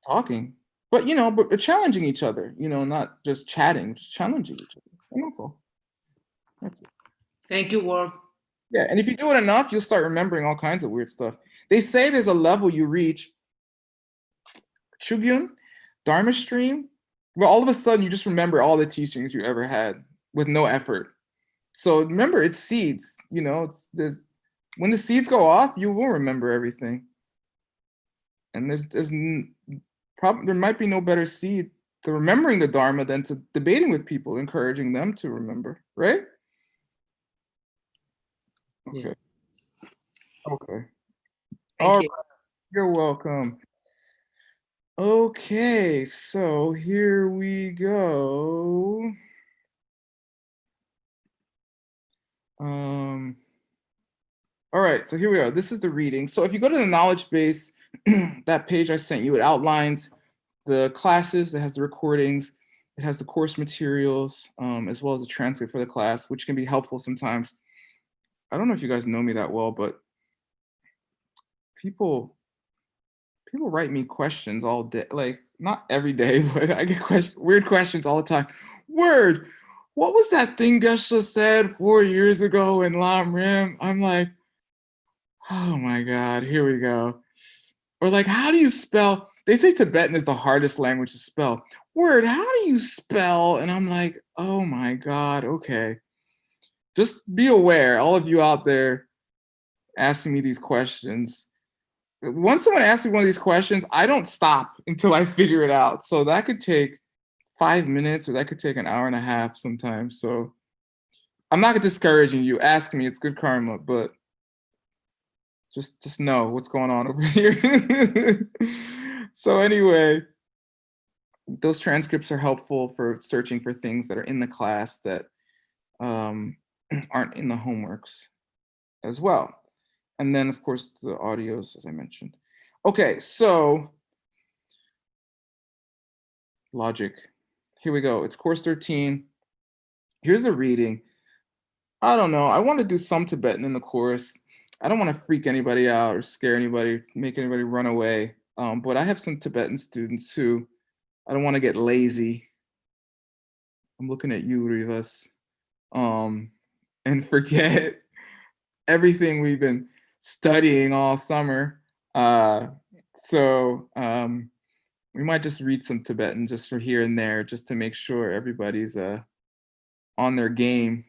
talking, but but challenging each other, not just chatting, just challenging each other, and that's all. That's it. Thank you, Ward. Yeah, and if you do it enough, you'll start remembering all kinds of weird stuff. They say there's a level you reach, Chugyun, Dharma stream, where all of a sudden you just remember all the teachings you ever had with no effort. So remember, it's seeds. There's when the seeds go off, you will remember everything. And there might be no better seed to remembering the Dharma than to debating with people, encouraging them to remember, right? Okay. Yeah. Okay. Thank you. Right. You're welcome. Okay, so here we go. All right, so here we are. This is the reading. So if you go to the knowledge base, that page I sent you, it outlines the classes, it has the recordings, it has the course materials, as well as a transcript for the class, which can be helpful sometimes. I don't know if you guys know me that well, but people write me questions all day, like not every day, but I get weird questions all the time. Word, what was that thing Geshe said 4 years ago in Lam Rim? I'm like, oh my God, here we go. Or like, how do you spell? They say Tibetan is the hardest language to spell. Word, how do you spell? And I'm like, oh my God, okay. just be aware, all of you out there asking me these questions. Once someone asks me one of these questions, I don't stop until I figure it out. So that could take 5 minutes, or that could take an hour and a half sometimes. So I'm not discouraging you. Ask me, it's good karma, but just know what's going on over here. So anyway, those transcripts are helpful for searching for things that are in the class that aren't in the homeworks as well. And then, of course, the audios, as I mentioned. Okay, so logic. Here we go. It's course 13. Here's the reading. I don't know. I want to do some Tibetan in the course. I don't want to freak anybody out or scare anybody, make anybody run away. But I have some Tibetan students who I don't want to get lazy. I'm looking at you, Rivas, and forget everything we've been studying all summer. So we might just read some Tibetan just for here and there, just to make sure everybody's on their game.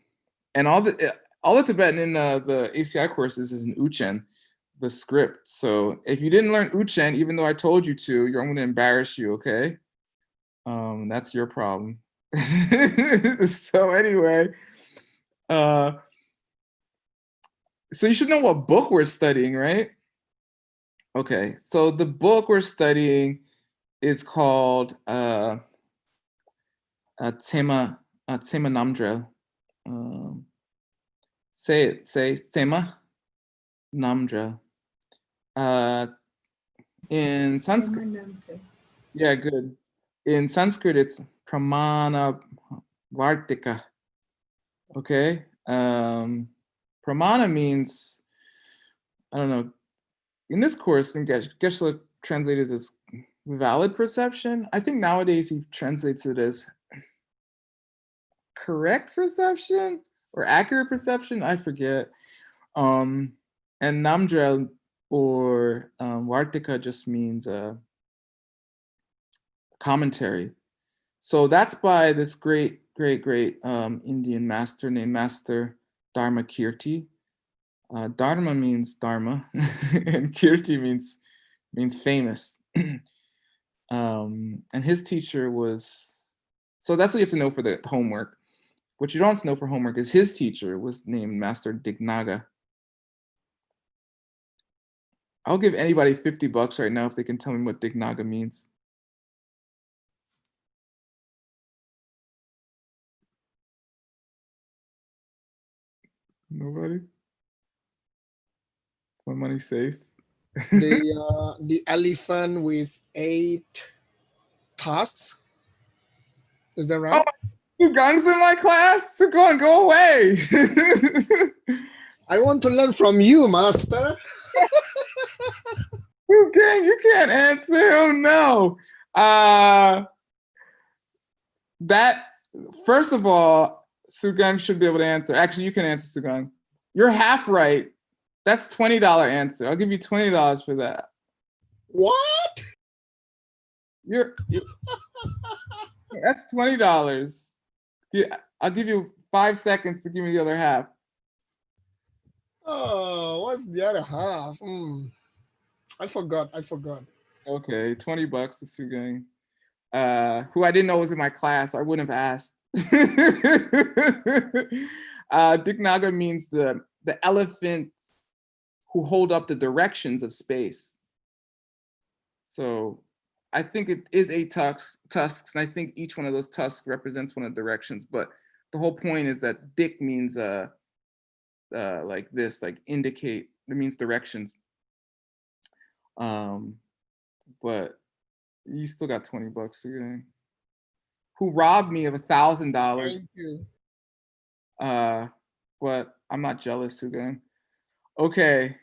And all the Tibetan in the ACI courses is in Uchen, the script. So if you didn't learn Uchen, even though I told you to, I'm going to embarrass you, okay? That's your problem. So anyway, so you should know what book we're studying, right? Okay, so the book we're studying is called Tsema Namdrel. Say Tsema Namdrel. In Sanskrit, yeah, good. In Sanskrit, it's Pramana Vartika. Okay, Pramana means, I don't know. In this course, in Geshe translated as valid perception. I think nowadays he translates it as correct perception or accurate perception. I forget. And Namdrel or Vartika just means commentary. So that's by this great Indian master named Master Dharmakirti. Dharma means Dharma, and Kirti means famous. And his teacher was, so that's what you have to know for the homework. What you don't have to know for homework is his teacher was named Master Dignaga. I'll give anybody $50 right now if they can tell me what Dignaga means. Nobody? My money's safe. The elephant with 8 tusks. Is that right? Oh, Sugang's in my class. Sugang, go away. I want to learn from you, master. Sugang, you can't answer. Oh no. That, first of all, Sugang should be able to answer. Actually, you can answer, Sugang. You're half right. That's $20 answer. I'll give you $20 for that. What? That's $20. I'll give you 5 seconds to give me the other half. Oh, what's the other half? I forgot. Okay, $20 to Sugang. Who I didn't know was in my class. I wouldn't have asked. Dignaga means the elephant who hold up the directions of space. So I think it is 8 tusks, and I think each one of those tusks represents one of the directions. But the whole point is that Dik means like this, like indicate. It means directions. But you still got $20 again. Who robbed me of $1,000? Thank you. But I'm not jealous, Sugang. Okay.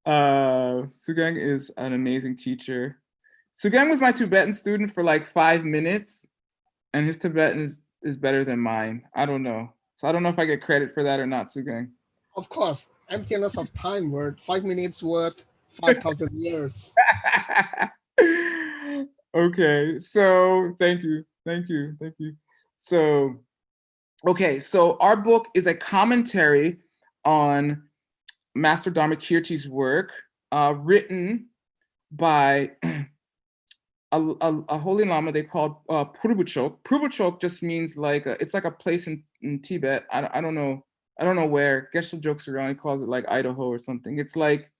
Sugang is an amazing teacher. Sugang was my Tibetan student for like 5 minutes, and his Tibetan is better than mine. I don't know. So I don't know if I get credit for that or not, Sugang. Of course, emptiness of time worth 5 minutes worth 5,000 years. Okay, so thank you. So Okay, so our book is a commentary on Master Dharmakirti's work, written by a holy lama they called Purbuchok. Purbuchok just means like it's like a place in Tibet. I don't know where. Geshe jokes around. He calls it like Idaho or something. It's like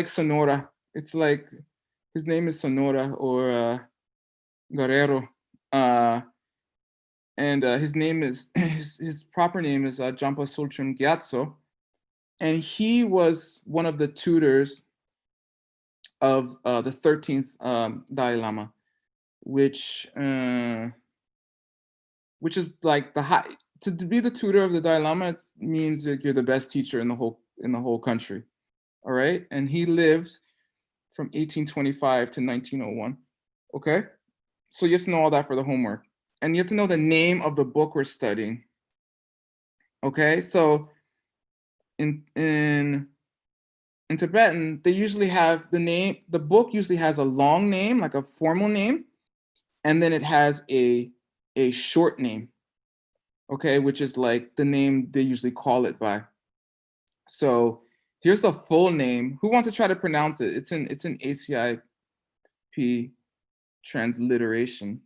Sonora. It's like his name is Sonora or Guerrero. And his name is his proper name is Jampa Sulchun Gyatso, and he was one of the tutors of the 13th Dalai Lama, which is like the high. To be the tutor of the Dalai Lama, it means that you're the best teacher in the whole country. All right, and he lived from 1825 to 1901. Okay, so you have to know all that for the homework, and you have to know the name of the book we're studying. Okay, so in Tibetan, they usually have the book usually has a long name, like a formal name, and then it has a short name, okay, which is like the name they usually call it by. So here's the full name. Who wants to try to pronounce it? It's an ACIP transliteration.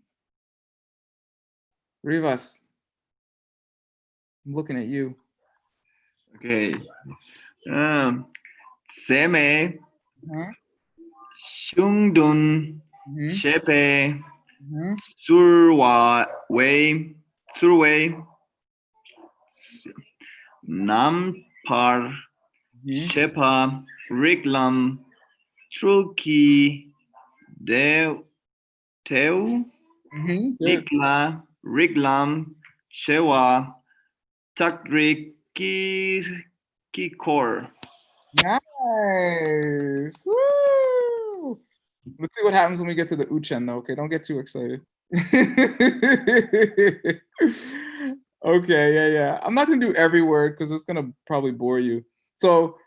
Rivas, I'm looking at you. Okay. Seme, Shungdun, Chepe, Surway, Nampar, Shepa, Riglam, Trulki, Teu, Nikla, Riglam, Chewa, Takrik, Kikor. Nice. Woo! Let's see what happens when we get to the Uchen though. Okay, don't get too excited. Okay, yeah. I'm not gonna do every word because it's gonna probably bore you. So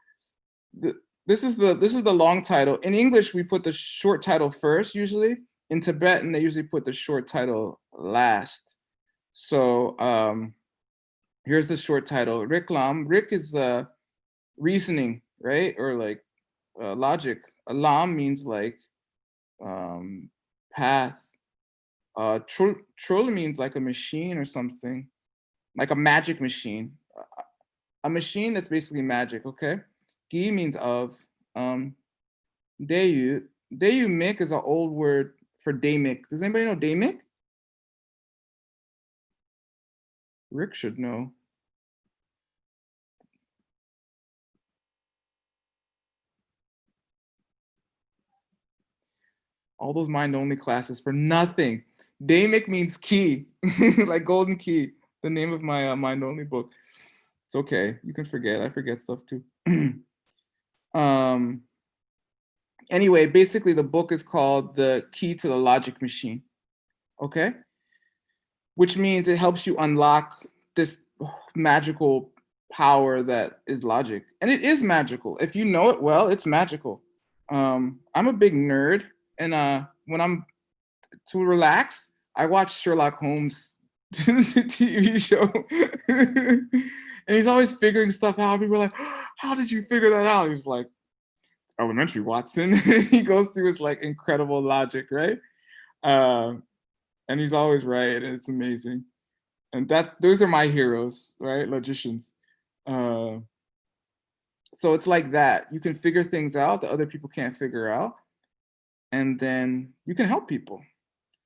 this is the long title. In English, we put the short title first usually. In Tibetan, they usually put the short title last. So here's the short title. Riklam. Rik is reasoning, right? Or like logic. Alam means like path. Trul means like a machine or something, like a magic machine. A machine that's basically magic, okay? Gi means of. Deyu. Deyu mik is an old word for daimik. Does anybody know daimik? Rick should know. All those mind-only classes for nothing. Daimik means key, like golden key, the name of my mind-only book. It's okay, you can forget. I forget stuff too. Anyway, basically the book is called The Key to the Logic Machine, okay? Which means it helps you unlock this magical power that is logic. And it is magical. If you know it well, it's magical. I'm a big nerd, and when I'm to relax, I watch Sherlock Holmes TV show. And he's always figuring stuff out. People are like, how did you figure that out? He's like, elementary, Watson. He goes through his like incredible logic, right? And he's always right, and it's amazing. And those are my heroes, right? Logicians. So it's like that. You can figure things out that other people can't figure out, and then you can help people.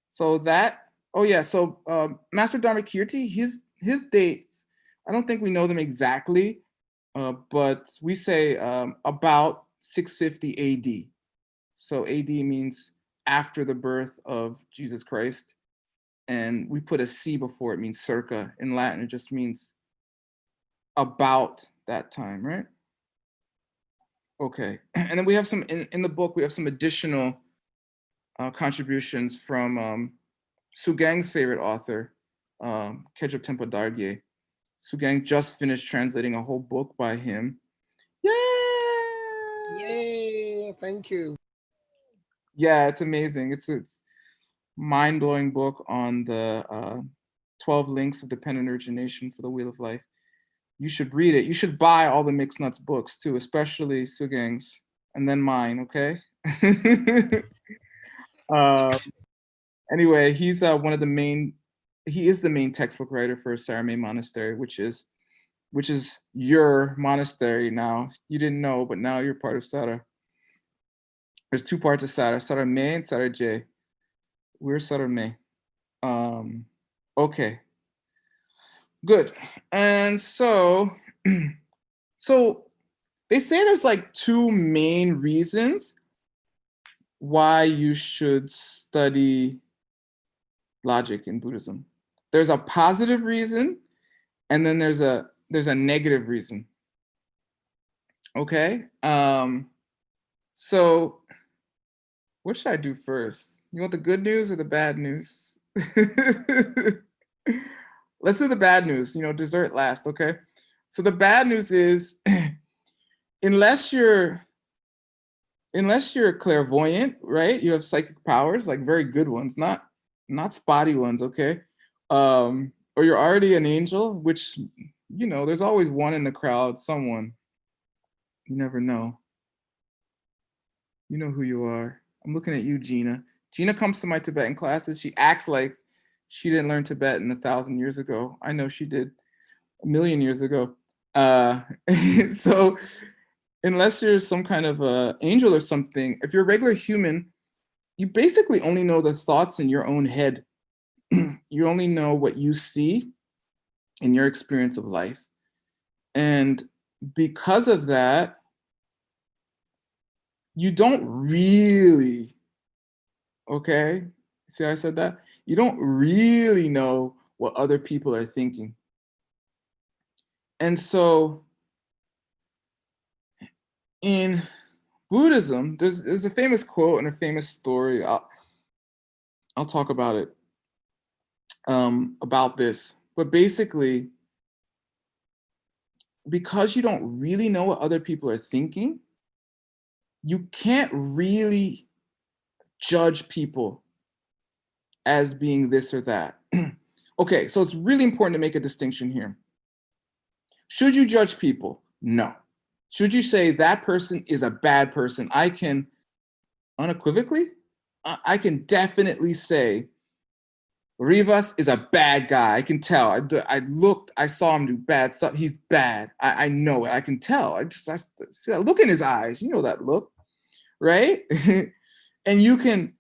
So Master Dharmakirti, his dates, I don't think we know them exactly, but we say about 650 AD. So AD means after the birth of Jesus Christ. And we put a C before it, means circa. In Latin, it just means about that time, right? Okay, and then we have some, in the book, we have some additional contributions from Sugang's favorite author, Kejap Tempa Dargye. Sugang just finished translating a whole book by him. Yay! Yay, thank you. Yeah, it's amazing. It's mind-blowing book on the 12 Links of Dependent Origination for the Wheel of Life. You should read it. You should buy all the Mixed Nuts books too, especially Sugang's, and then mine, okay? Anyway, he's one of the main, he is the main textbook writer for Saramay Monastery, which is your monastery now. You didn't know, but now you're part of Sara. There's two parts of Sara, Saramay and Sarajay. We're Saramay. Okay, good. And so, so they say there's like two main reasons why you should study logic in Buddhism. There's a positive reason, and then there's a negative reason. Okay. So what should I do first? You want the good news or the bad news? Let's do the bad news, dessert last, okay? So the bad news is unless you're clairvoyant, right? You have psychic powers, like very good ones, not spotty ones, okay? Or you're already an angel, which, there's always one in the crowd, someone. You never know. You know who you are. I'm looking at you, Gina. Gina comes to my Tibetan classes. She acts like she didn't learn Tibetan 1,000 years ago. I know she did 1,000,000 years ago. So unless you're some kind of angel or something, if you're a regular human, you basically only know the thoughts in your own head. You only know what you see in your experience of life. And because of that, you don't really, okay? See how I said that? You don't really know what other people are thinking. And so in Buddhism, there's a famous quote and a famous story. I'll talk about it, about this. But basically, because you don't really know what other people are thinking, you can't really judge people as being this or that. Okay, so it's really important to make a distinction here. Should you judge people? No. Should you say that person is a bad person? I can unequivocally, I can definitely say Rivas is a bad guy. I can tell. I saw him do bad stuff. He's bad. I know it. I can tell. I see that look in his eyes. You know that look, right? And you can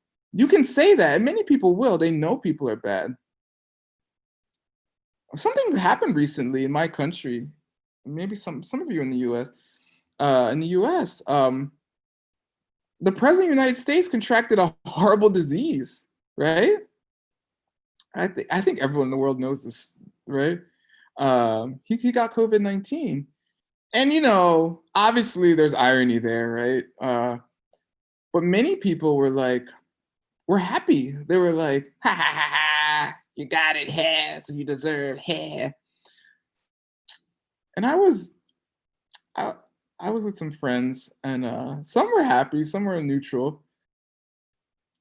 say that, and many people will. They know people are bad. Something happened recently in my country, maybe some of you in the U.S. The president of the United States contracted a horrible disease, right? I think everyone in the world knows this, right? He got COVID-19, and obviously there's irony there, right? But many people were happy. They were like, ha ha ha ha, you got it, hair, so you deserve hair. And I was with some friends, and some were happy, some were neutral,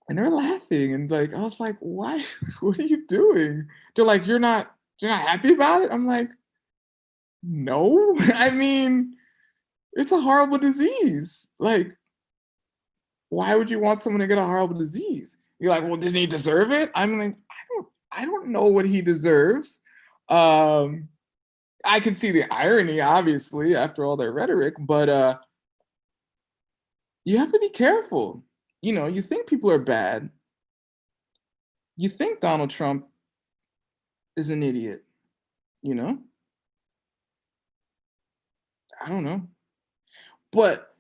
and they were laughing, and I was like, why? What are you doing? They're like, you're not happy about it? I'm like, no. I mean, it's a horrible disease. Like, why would you want someone to get a horrible disease? You're like, well, didn't he deserve it? I'm like, I don't know what he deserves. I can see the irony, obviously, after all their rhetoric, but you have to be careful. You think people are bad. You think Donald Trump is an idiot, I don't know. But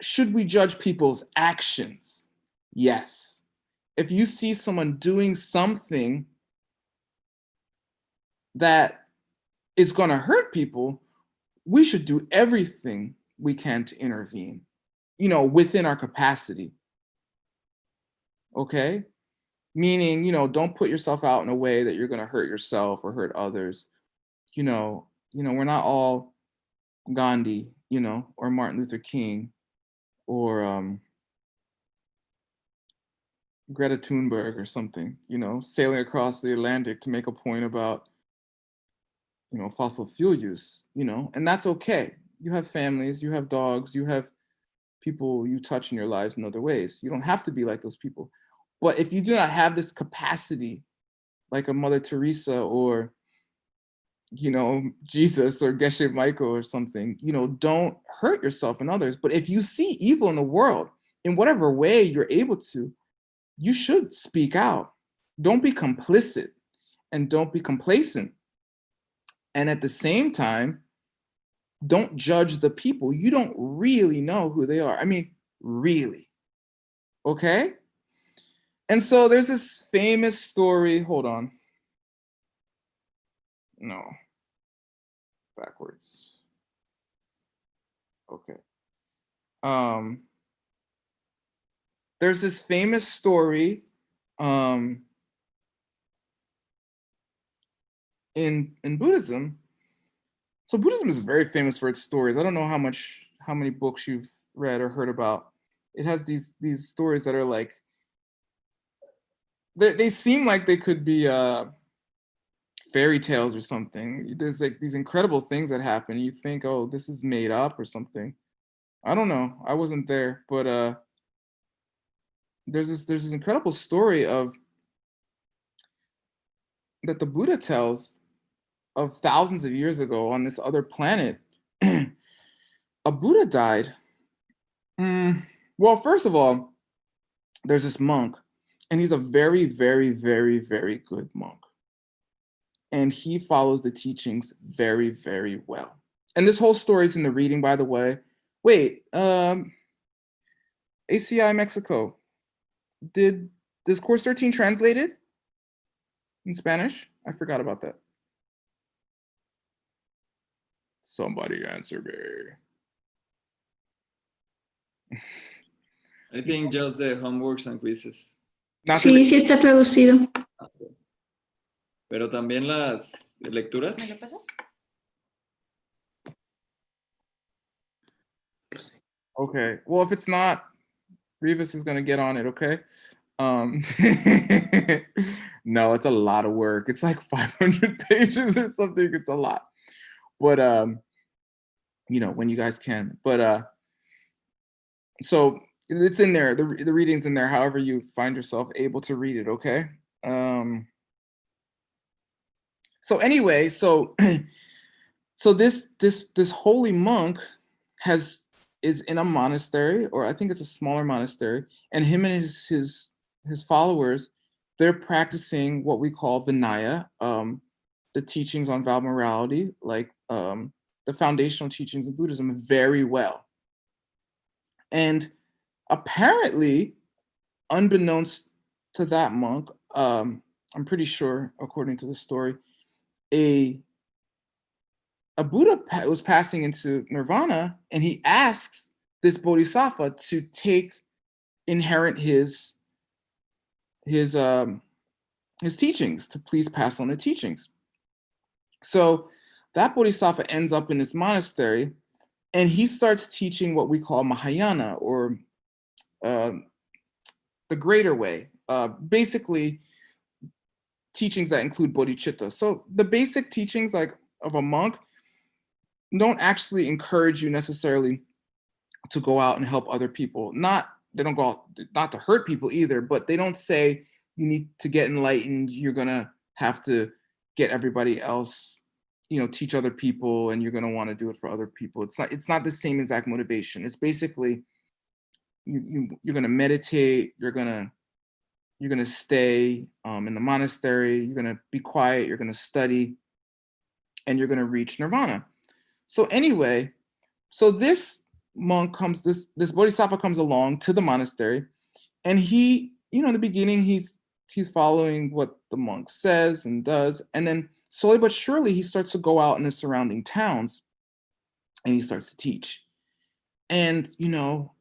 should we judge people's actions? Yes. If you see someone doing something that is going to hurt people, we should do everything we can to intervene, within our capacity. Okay? Meaning, don't put yourself out in a way that you're going to hurt yourself or hurt others. We're not all Gandhi, or Martin Luther King, or Greta Thunberg or something, you know, sailing across the Atlantic to make a point about, you know, fossil fuel use, you know, and that's okay. You have families, you have dogs, you have people you touch in your lives in other ways. You don't have to be like those people. But if you do not have this capacity, like a Mother Teresa or, you know, Jesus or Geshe Michael or something, you know, don't hurt yourself and others. But if you see evil in the world, in whatever way you're able to, you should speak out. Don't be complicit and don't be complacent. And at the same time, don't judge the people. You don't really know who they are. I mean, really. Okay? And so there's this famous story. Hold on. No. Backwards. Okay. There's this famous story in Buddhism. So Buddhism is very famous for its stories. I don't know how many books you've read or heard about. It has these stories that are like, they seem like they could be fairy tales or something. There's like these incredible things that happen. You think, oh, this is made up or something. I don't know. I wasn't there, but there's this incredible story of that the Buddha tells of thousands of years ago on this other planet. A Buddha died. Well, first of all, there's this monk, and he's a very, very, very, very good monk. And he follows the teachings very, very well. And this whole story is in the reading, by the way. Wait, ACI Mexico, does Course 13 translated in Spanish? I forgot about that. Somebody answer me. I think just the homeworks and quizzes. Sí, sí está traducido. Pero también las lecturas. ¿Me lo pasas? Okay, well, if it's not, Rivas is gonna get on it, okay? No, it's a lot of work. It's like 500 pages or something. It's a lot. But you know, when you guys can. But so it's in there. The reading's in there. However you find yourself able to read it. Okay. So anyway, so this holy monk is in a monastery, or I think it's a smaller monastery, and him and his followers, they're practicing what we call Vinaya, the teachings on vow morality, like the foundational teachings of Buddhism, very well. And apparently, unbeknownst to that monk, I'm pretty sure, according to the story, a Buddha was passing into nirvana, and he asks this bodhisattva to inherit his teachings, to please pass on the teachings. So that bodhisattva ends up in this monastery, and he starts teaching what we call Mahayana, or the greater way, basically teachings that include bodhicitta. So the basic teachings, like of a monk, don't actually encourage you necessarily to go out and help other people. They don't go out not to hurt people either, but they don't say you need to get enlightened, you're gonna have to get everybody else, you know, teach other people, and you're gonna want to do it for other people. It's not the same exact motivation. It's basically you're gonna meditate, you're gonna stay in the monastery, you're gonna be quiet, you're gonna study, and you're gonna reach nirvana. So anyway, so this monk comes, this bodhisattva comes along to the monastery, and he, you know, in the beginning, he's following what the monk says and does, and then slowly but surely he starts to go out in the surrounding towns, and he starts to teach. And you know,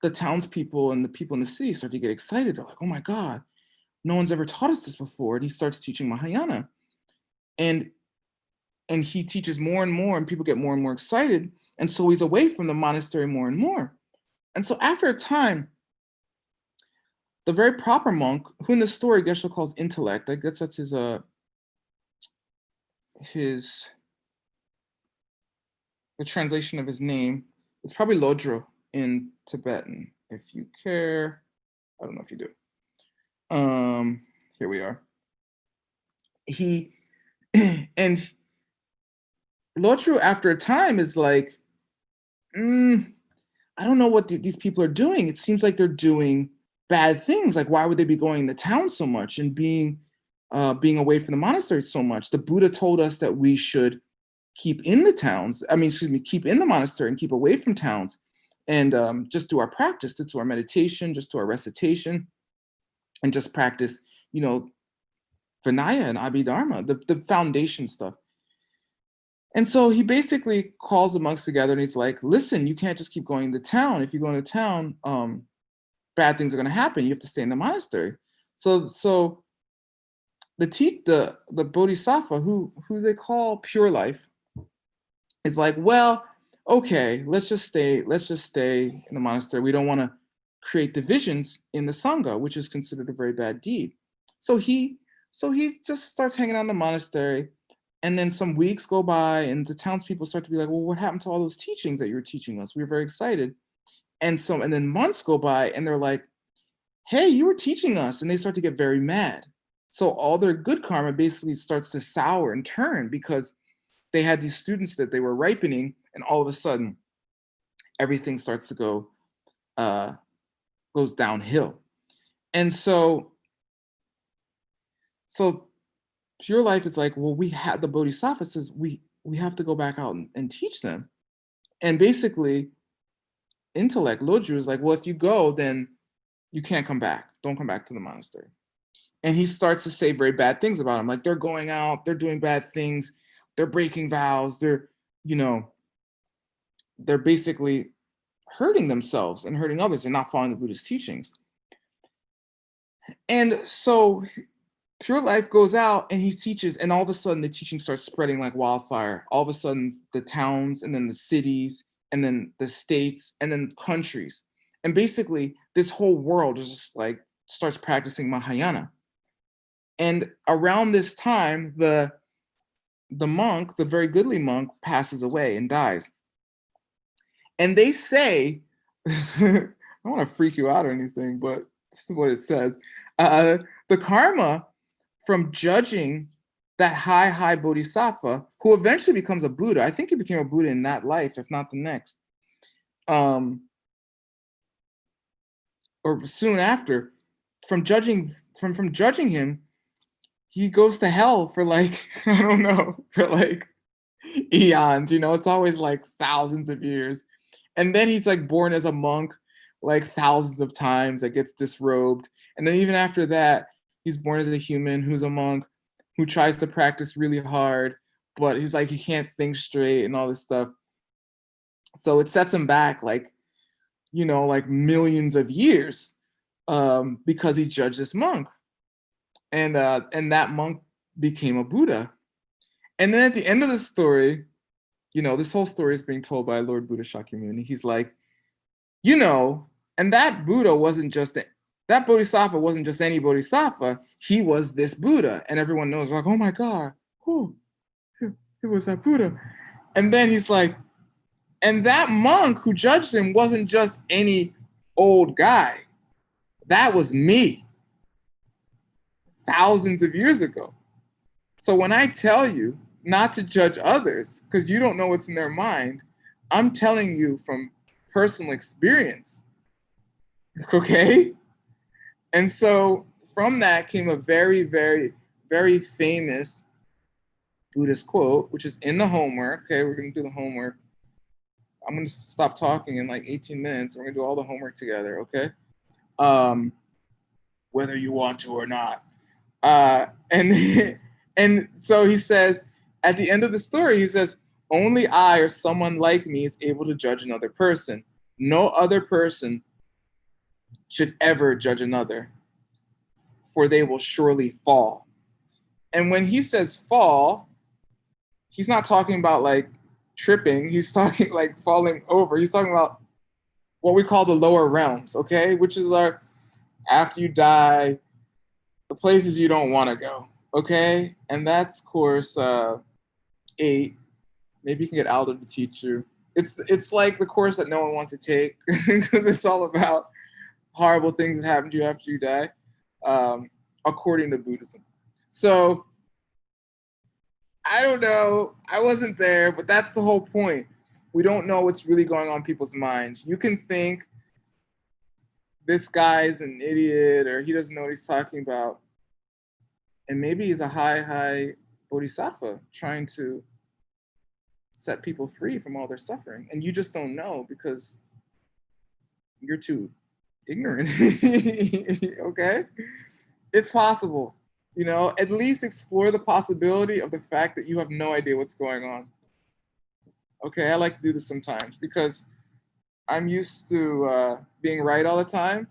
the townspeople and the people in the city start to get excited. They're like, oh my God, no one's ever taught us this before. And he starts teaching Mahayana, and he teaches more and more, and people get more and more excited. And so he's away from the monastery more and more. And so after a time, the very proper monk, who in the story Geshe calls intellect, I guess that's his the translation of his name. It's probably Lodro in Tibetan, if you care. I don't know if you do. Here we are. And Lodro, after a time, is like, I don't know what these people are doing. It seems like they're doing bad things. Like, why would they be going in the town so much and being away from the monastery so much? The Buddha told us that we should keep in the towns. Keep in the monastery and keep away from towns, and just do our practice, just do our meditation, just do our recitation, and just practice, Vinaya and Abhidharma, the foundation stuff. And so he basically calls the monks together and he's like, listen, you can't just keep going to town. If you go into town, bad things are going to happen. You have to stay in the monastery. So the Bodhisattva, who they call Pure Life, is like, well, okay, let's just stay in the monastery. We don't want to create divisions in the Sangha, which is considered a very bad deed. So he just starts hanging out in the monastery. And then some weeks go by and the townspeople start to be like, well, what happened to all those teachings that you were teaching us? We were very excited. And then months go by and they're like, hey, you were teaching us. And they start to get very mad. So all their good karma basically starts to sour and turn because they had these students that they were ripening, and all of a sudden everything starts to goes downhill. And so Pure Life is like, well, the Bodhisattva says we have to go back out and teach them. And basically, intellect, Lodro, is like, well, if you go, then you can't come back. Don't come back to the monastery. And he starts to say very bad things about them. Like, they're going out, they're doing bad things, they're breaking vows, they're basically hurting themselves and hurting others and not following the Buddhist teachings. And so Pure Life goes out and he teaches, and all of a sudden the teaching starts spreading like wildfire. All of a sudden the towns, and then the cities, and then the states, and then countries. And basically this whole world is just like starts practicing Mahayana. And around this time, the monk, the very goodly monk, passes away and dies. And they say, I don't want to freak you out or anything, but this is what it says. The karma from judging that high bodhisattva, who eventually becomes a Buddha. I think he became a Buddha in that life, if not the next. Or soon after, from judging him, he goes to hell for like, I don't know, for like eons, it's always like thousands of years. And then he's like born as a monk like thousands of times, that gets disrobed. And then even after that, he's born as a human who's a monk who tries to practice really hard, but he's like, he can't think straight and all this stuff. So it sets him back like, like millions of years because he judged this monk. And that monk became a Buddha. And then at the end of the story, this whole story is being told by Lord Buddha Shakyamuni. He's like, and that Buddha wasn't just that Bodhisattva wasn't just any Bodhisattva. He was this Buddha. And everyone knows, like, oh my God, it was that Buddha. And then he's like, and that monk who judged him wasn't just any old guy. That was me. Thousands of years ago. So when I tell you not to judge others because you don't know what's in their mind, I'm telling you from personal experience. Okay? And so from that came a very, very, very famous Buddhist quote, which is in the homework. Okay, we're going to do the homework. I'm going to stop talking in like 18 minutes. We're going to do all the homework together, okay? Whether you want to or not. And so he says, at the end of the story, he says, only I or someone like me is able to judge another person. No other person should ever judge another, for they will surely fall. And when he says fall, he's not talking about like tripping. He's talking like falling over. He's talking about what we call the lower realms, okay? Which is after you die, the places you don't want to go. Okay? And that's course 8. Maybe you can get Aldo to teach you. It's like the course that no one wants to take because it's all about horrible things that happen to you after you die, according to Buddhism. So I don't know. I wasn't there, but that's the whole point. We don't know what's really going on in people's minds. You can think this guy's an idiot or he doesn't know what he's talking about. And maybe he's a high bodhisattva trying to set people free from all their suffering. And you just don't know because you're too ignorant. Okay? It's possible. You know, at least explore the possibility of the fact that you have no idea what's going on. Okay, I like to do this sometimes because I'm used to being right all the time.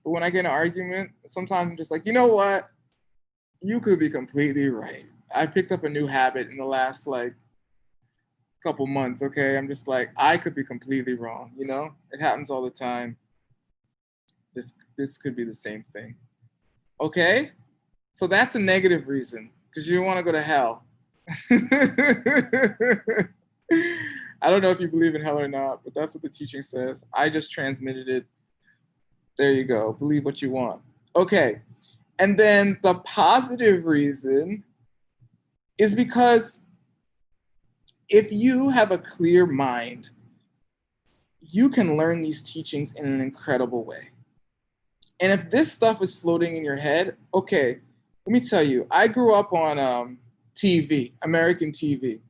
But when I get in an argument, sometimes I'm just like, you know what? You could be completely right. I picked up a new habit in the last couple months, okay? I'm just like, I could be completely wrong, you know? It happens all the time. This could be the same thing. Okay? So that's a negative reason, because you don't want to go to hell. I don't know if you believe in hell or not, but that's what the teaching says. I just transmitted it. There you go. Believe what you want. Okay. And then the positive reason is because if you have a clear mind, you can learn these teachings in an incredible way. And if this stuff is floating in your head, okay, let me tell you, I grew up on TV, American TV.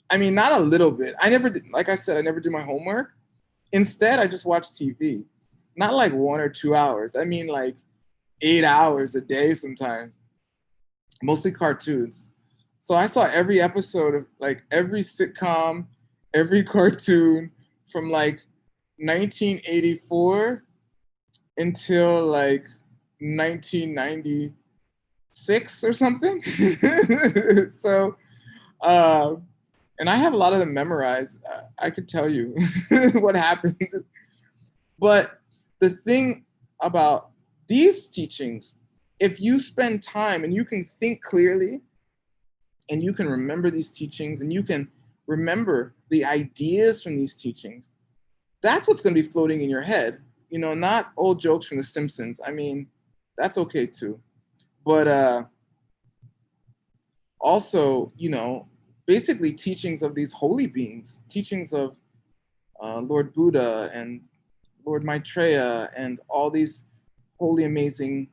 I mean, not a little bit. I never did, like I said, I never do my homework. Instead, I just watch TV. Not like 1 or 2 hours. I mean like 8 hours a day sometimes. Mostly cartoons. So I saw every episode of like every sitcom, every cartoon from like 1984 until like 1996 or something. So, and I have a lot of them memorized. I could tell you what happened. But the thing about these teachings, if you spend time and you can think clearly and you can remember these teachings and you can remember the ideas from these teachings, that's what's going to be floating in your head. You know, not old jokes from The Simpsons. I mean, that's okay too. But also, you know, basically teachings of these holy beings, teachings of Lord Buddha and Lord Maitreya and all these holy, amazing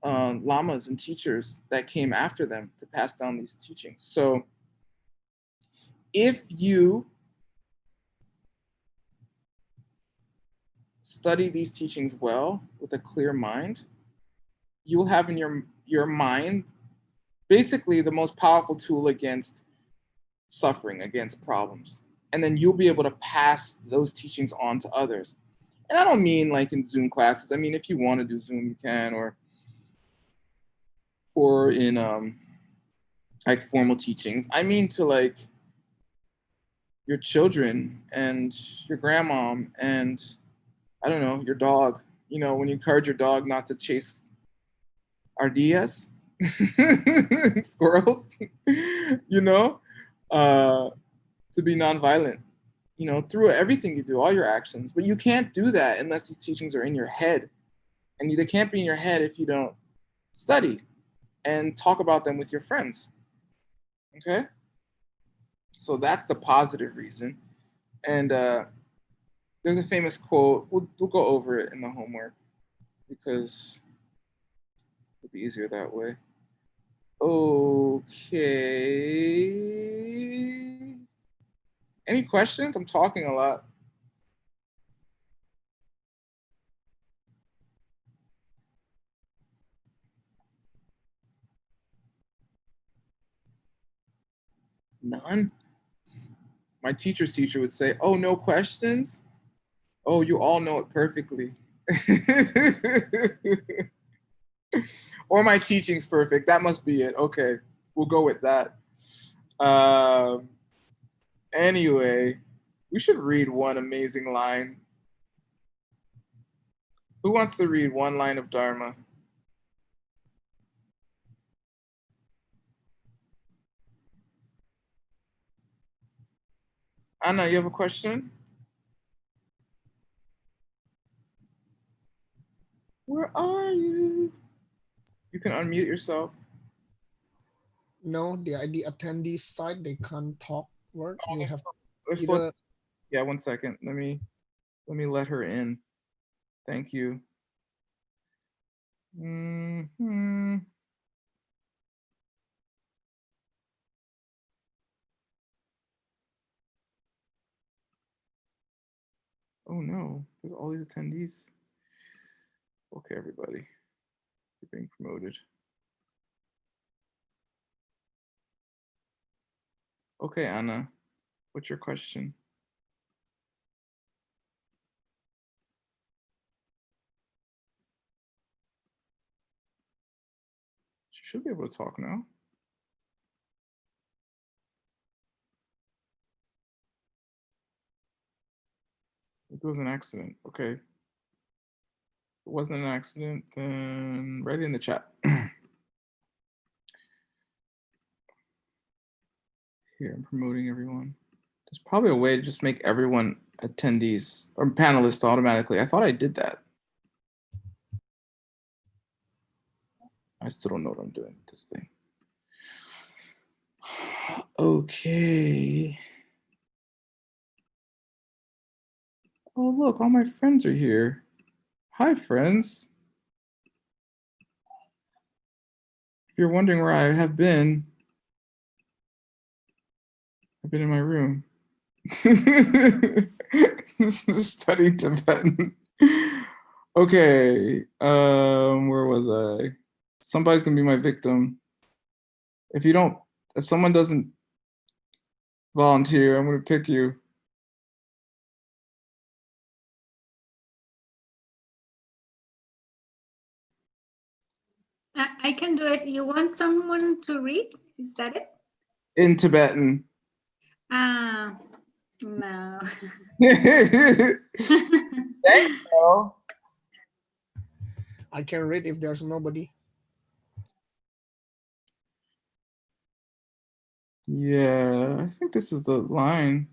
lamas and teachers that came after them to pass down these teachings. So if you study these teachings well with a clear mind, you will have in your mind basically the most powerful tool against suffering, against problems. And then you'll be able to pass those teachings on to others. And I don't mean like in Zoom classes. I mean, if you want to do Zoom, you can, or in like formal teachings. I mean to like your children and your grandmom and I don't know, your dog. You know, when you encourage your dog not to chase ardillas, squirrels, you know, to be nonviolent, you know, through everything you do, all your actions. But you can't do that unless these teachings are in your head. And they can't be in your head if you don't study and talk about them with your friends. Okay? So that's the positive reason. And there's a famous quote. We'll go over it in the homework because it'll be easier that way. Okay. Any questions? I'm talking a lot. None? My teacher's teacher would say, oh, no questions? Oh, you all know it perfectly. Or my teaching's perfect. That must be it. Okay, we'll go with that. Anyway, we should read one amazing line. Who wants to read one line of Dharma? Anna, you have a question? Where are you? You can unmute yourself. No, the attendees side, they can't talk word. They have There's still, either. yeah, 1 second. Let me let her in. Thank you. Oh no, there's all these attendees. Okay, everybody, you're being promoted. Okay, Anna, what's your question? She should be able to talk now. It was an accident. Okay. If it wasn't an accident, then write it in the chat. Here, I'm promoting everyone. There's probably a way to just make everyone attendees or panelists automatically. I thought I did that. I still don't know what I'm doing with this thing. Okay. Oh, look, all my friends are here. Hi, friends. If you're wondering where I have been, I've been in my room. Studying Tibetan. Okay, where was I? Somebody's gonna be my victim. If someone doesn't volunteer, I'm gonna pick you. I can do it. You want someone to read? Is that it? In Tibetan. Ah, no. Thanks, bro. I can read if there's nobody. Yeah, I think this is the line.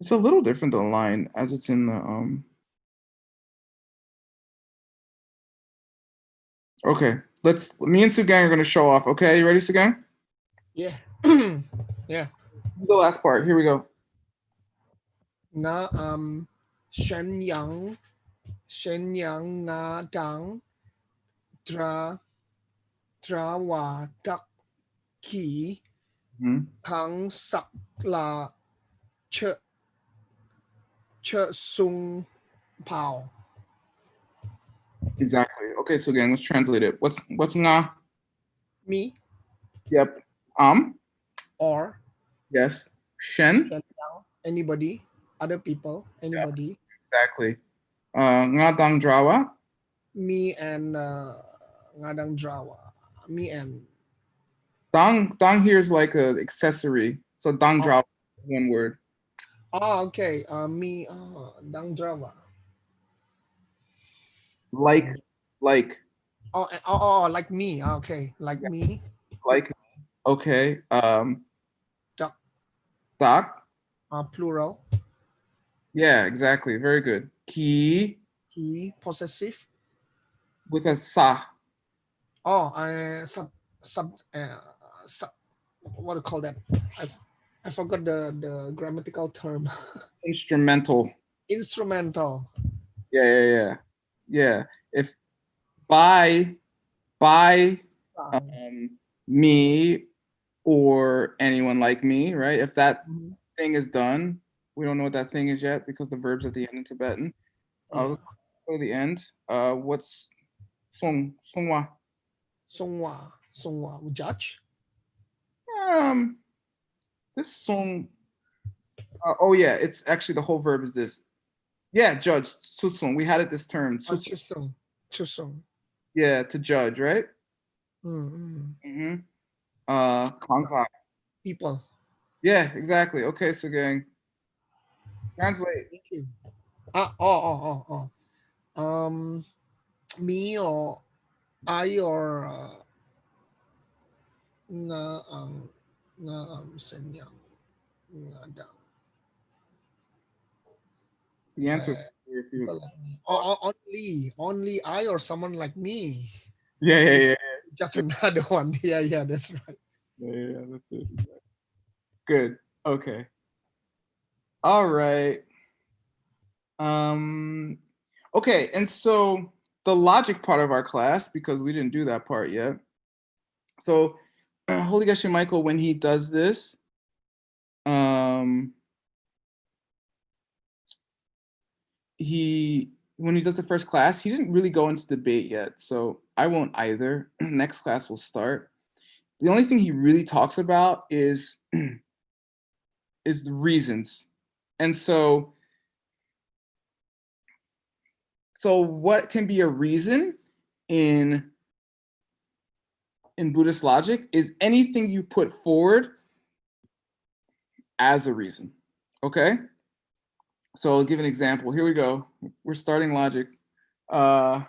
It's a little different than the line as it's in the Okay, me and Sugang are gonna show off. Okay, you ready, Sugang? Yeah. Yeah. The last part. Here we go. Na Shenyang Na Dang Wa Dak Ki Kang Sak La Che Sung Pao. Exactly. Okay, Sugang, let's translate it. What's nga? Me Yep. or Yes. Shen. Shenyang, anybody, other people, anybody. Yeah, exactly. Nga dang drawa. Me and Ngadang Drawa. Me and Dang here is like an accessory. So dang drawa is one word. Oh, okay. Me Dang Drawa. Like. Oh, like me. Okay, like Yeah. me. Like. Okay. Dak. Dak. Plural. Yeah, exactly. Very good. Ki. He possessive. With a sa. Oh, sub. What do you call that? I forgot the grammatical term. Instrumental. Instrumental. Yeah. If by me or anyone like me, right? If that thing is done, we don't know what that thing is yet because the verb's at the end in Tibetan. Let's go to the end. What's songwa? Songwa. Judge. This song. Oh yeah, it's actually the whole verb is this. Yeah, judge. Tsutsung. We had it this term. Tsusung. Yeah, to judge, right? Mm-hmm. Kangsa. People. Yeah, exactly. Okay, so gang, translate. Thank you. Me or I or na senyang ngada. The answer. If you, People like me. Or only I or someone like me. yeah, yeah, yeah, Just another one. Yeah, that's right. yeah, that's it. Exactly. Good. Okay. All right. Okay, and so the logic part of our class, because we didn't do that part yet. So Holy Geshe Michael, when he does this, when he does the first class, he didn't really go into debate yet. So I won't either. Next class will start. The only thing he really talks about is the reasons. And so what can be a reason in Buddhist logic is anything you put forward as a reason. Okay? So I'll give an example. Here we go. We're starting logic. I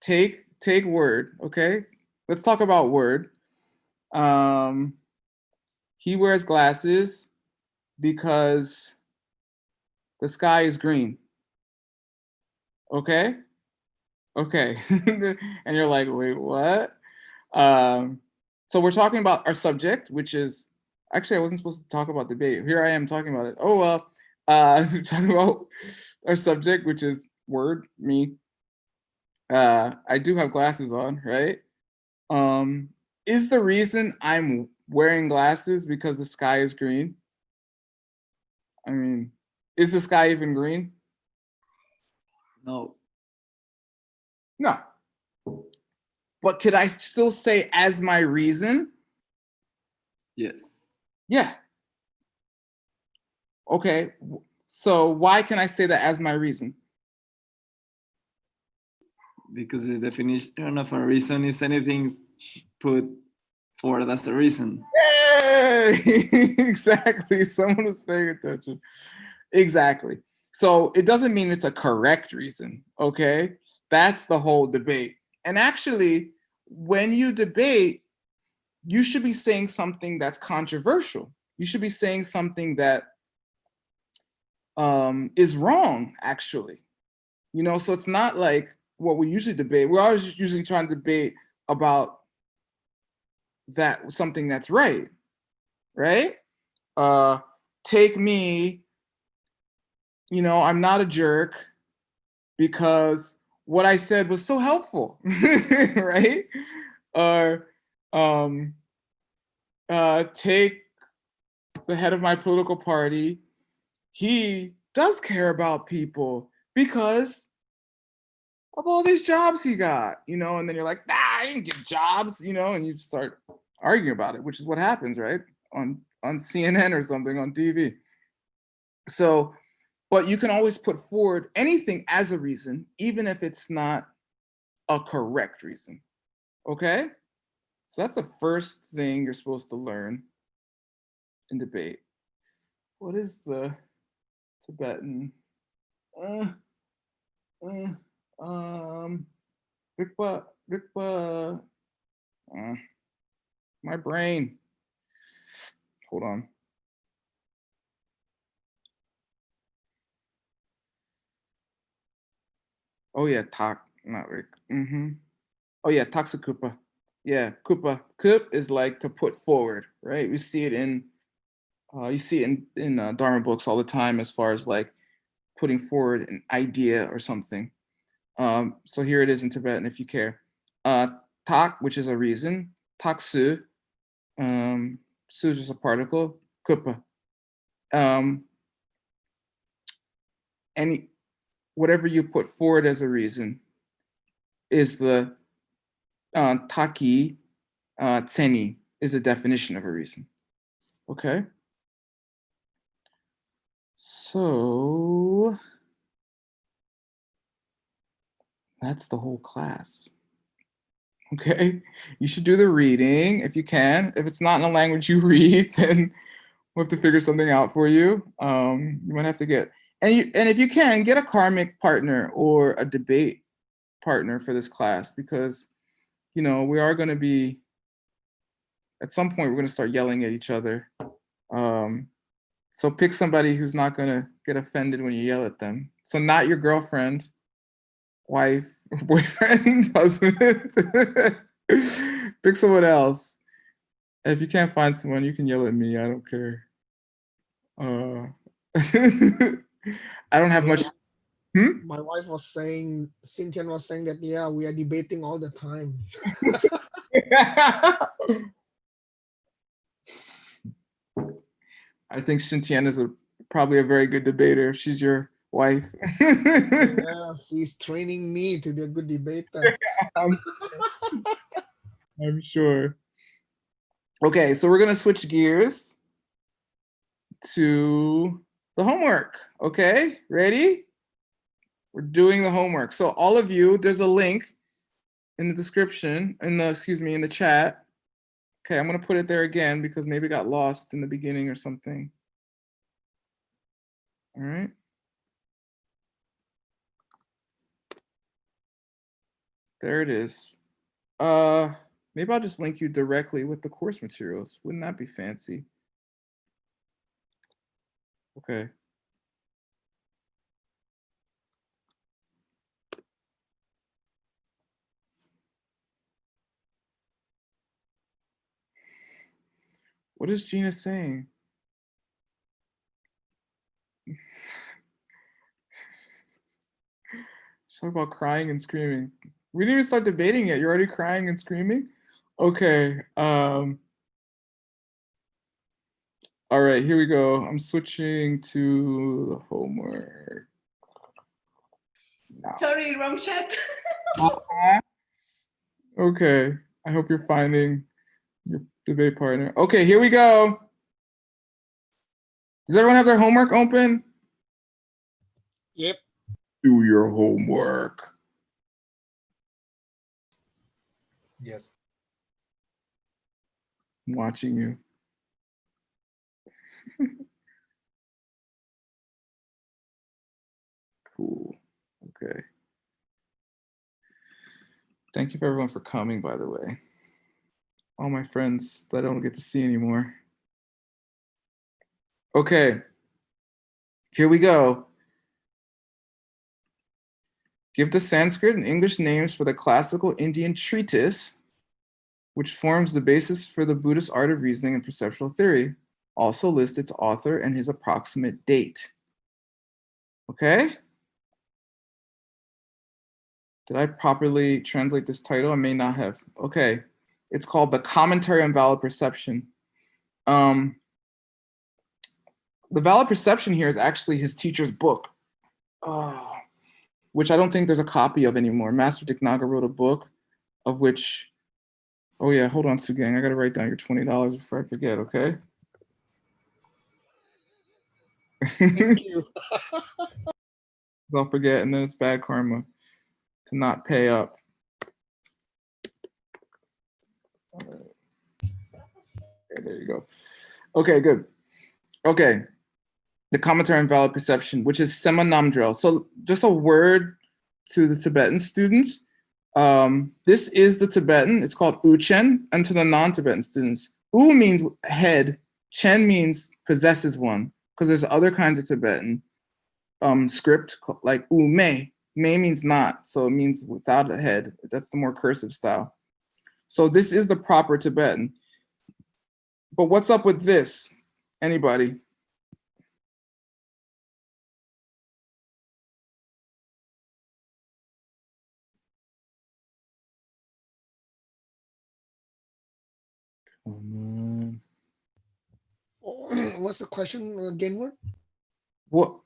take word, okay? Let's talk about word. He wears glasses because the sky is green. Okay? Okay. And you're like, wait, what? So we're talking about our subject, which is actually I wasn't supposed to talk about debate. Here I am talking about it. Oh well. Talking about our subject, which is word, me. I do have glasses on, right? Is the reason I'm wearing glasses because the sky is green? I mean, is the sky even green? No. No. But could I still say as my reason? Yes. Yeah. Okay. So why can I say that as my reason? Because the definition of a reason is anything put forward as a reason. Yay! Exactly. Someone was paying attention. Exactly. So it doesn't mean it's a correct reason. Okay. That's the whole debate. And actually, when you debate, you should be saying something that's controversial. You should be saying something that is wrong, actually. You know, so it's not like what we usually debate. We're always just usually trying to debate about that something that's right, right? Take me, you know, I'm not a jerk because what I said was so helpful, right? Or take the head of my political party. He does care about people because of all these jobs he got, you know, and then you're like, nah, I didn't get jobs, you know, and you start arguing about it, which is what happens, right? On CNN or something on TV. So, but you can always put forward anything as a reason, even if it's not a correct reason. Okay? So that's the first thing you're supposed to learn in debate. What is the Tibetan? Rikpa, my brain. Hold on. Oh yeah, not Rick. Oh yeah, Taxakupa. Yeah, Kupa. Kup is like to put forward, right? We see it in Dharma books all the time as far as like putting forward an idea or something. So here it is in Tibetan if you care. Tak, which is a reason. Taksu. Su is just a particle. Kupa. Any whatever you put forward as a reason is the taki tseni is the definition of a reason. Okay. So that's the whole class. Okay, you should do the reading if you can. If it's not in a language you read, then we'll have to figure something out for you. You might have to get, and if you can, get a karmic partner or a debate partner for this class, because we are going to be, at some point we're going to start yelling at each other. So pick somebody who's not going to get offended when you yell at them. So not your girlfriend, wife, boyfriend, husband. Pick someone else. If you can't find someone, you can yell at me. I don't care. I don't have much. My wife was saying, Cynthia was saying that, yeah, we are debating all the time. I think Shintian is probably a very good debater if she's your wife. Yeah, she's training me to be a good debater. I'm sure. Okay, so we're going to switch gears to the homework. Okay, ready? We're doing the homework. So all of you, there's a link in the description, in the chat. Okay, I'm going to put it there again because maybe it got lost in the beginning or something. All right. There it is. Maybe I'll just link you directly with the course materials. Wouldn't that be fancy? Okay. What is Gina saying? She's talking about crying and screaming. We didn't even start debating yet. You're already crying and screaming? Okay. All right, here we go. I'm switching to the homework. No. Sorry, wrong chat. Okay, I hope you're finding your debate partner. Okay, here we go. Does everyone have their homework open? Yep. Do your homework. Yes. I'm watching you. Cool. Okay. Thank you for everyone for coming, by the way. All my friends that I don't get to see anymore. Okay. Here we go. Give the Sanskrit and English names for the classical Indian treatise, which forms the basis for the Buddhist art of reasoning and perceptual theory. Also list its author and his approximate date. Okay? Did I properly translate this title? I may not have. Okay. It's called The Commentary on Valid Perception. The Valid Perception here is actually his teacher's book, which I don't think there's a copy of anymore. Master Dignaga wrote a book of which, oh yeah, hold on, Sugang. I got to write down your $20 before I forget, okay? Thank you. Don't forget, and then it's bad karma to not pay up. Okay, there you go. Okay, good. Okay. The Commentary on Valid Perception, which is Semanamdrel. So just a word to the Tibetan students. This is the Tibetan. It's called Uchen. And to the non-Tibetan students, U means head. Chen means possesses one. Because there's other kinds of Tibetan script like U me. Me means not. So it means without a head. That's the more cursive style. So this is the proper Tibetan. But what's up with this? Anybody? Come Oh, what's the question again? on.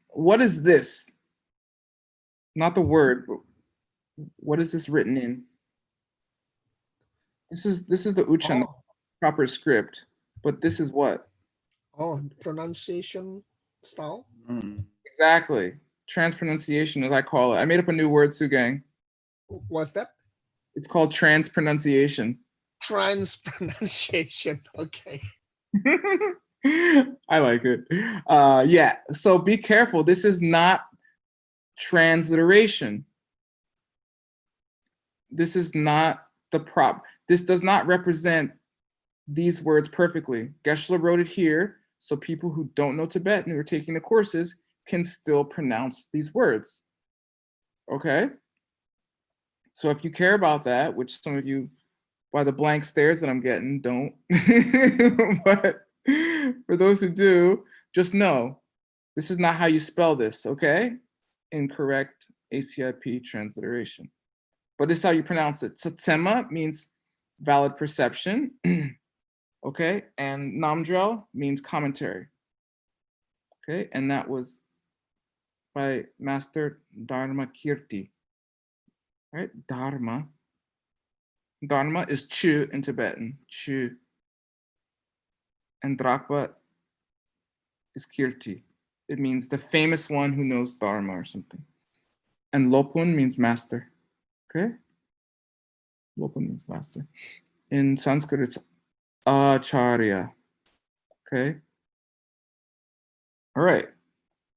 What is this? Not the word, but what is this written in? This is the Uchan, proper script, but this is what? Oh, pronunciation style. Exactly. Transpronunciation, as I call it. I made up a new word, Sugang. What's that? It's called transpronunciation. Transpronunciation. Okay. I like it. Yeah, so be careful. This is not transliteration. This is not the prop. This does not represent these words perfectly. Geshe wrote it here, so people who don't know Tibetan who are taking the courses can still pronounce these words. Okay? So if you care about that, which some of you, by the blank stares that I'm getting, don't. But for those who do, just know, this is not how you spell this, okay? Incorrect ACIP transliteration. But this is how you pronounce it. So tema means valid perception, okay? And namdrel means commentary, okay? And that was by Master Dharma Kirti, right? Dharma. Dharma is chu in Tibetan, chu. And Drakpa is Kirti. It means the famous one who knows Dharma or something. And Lopun means master, okay? Lopun means master. In Sanskrit, it's Acharya, okay? All right,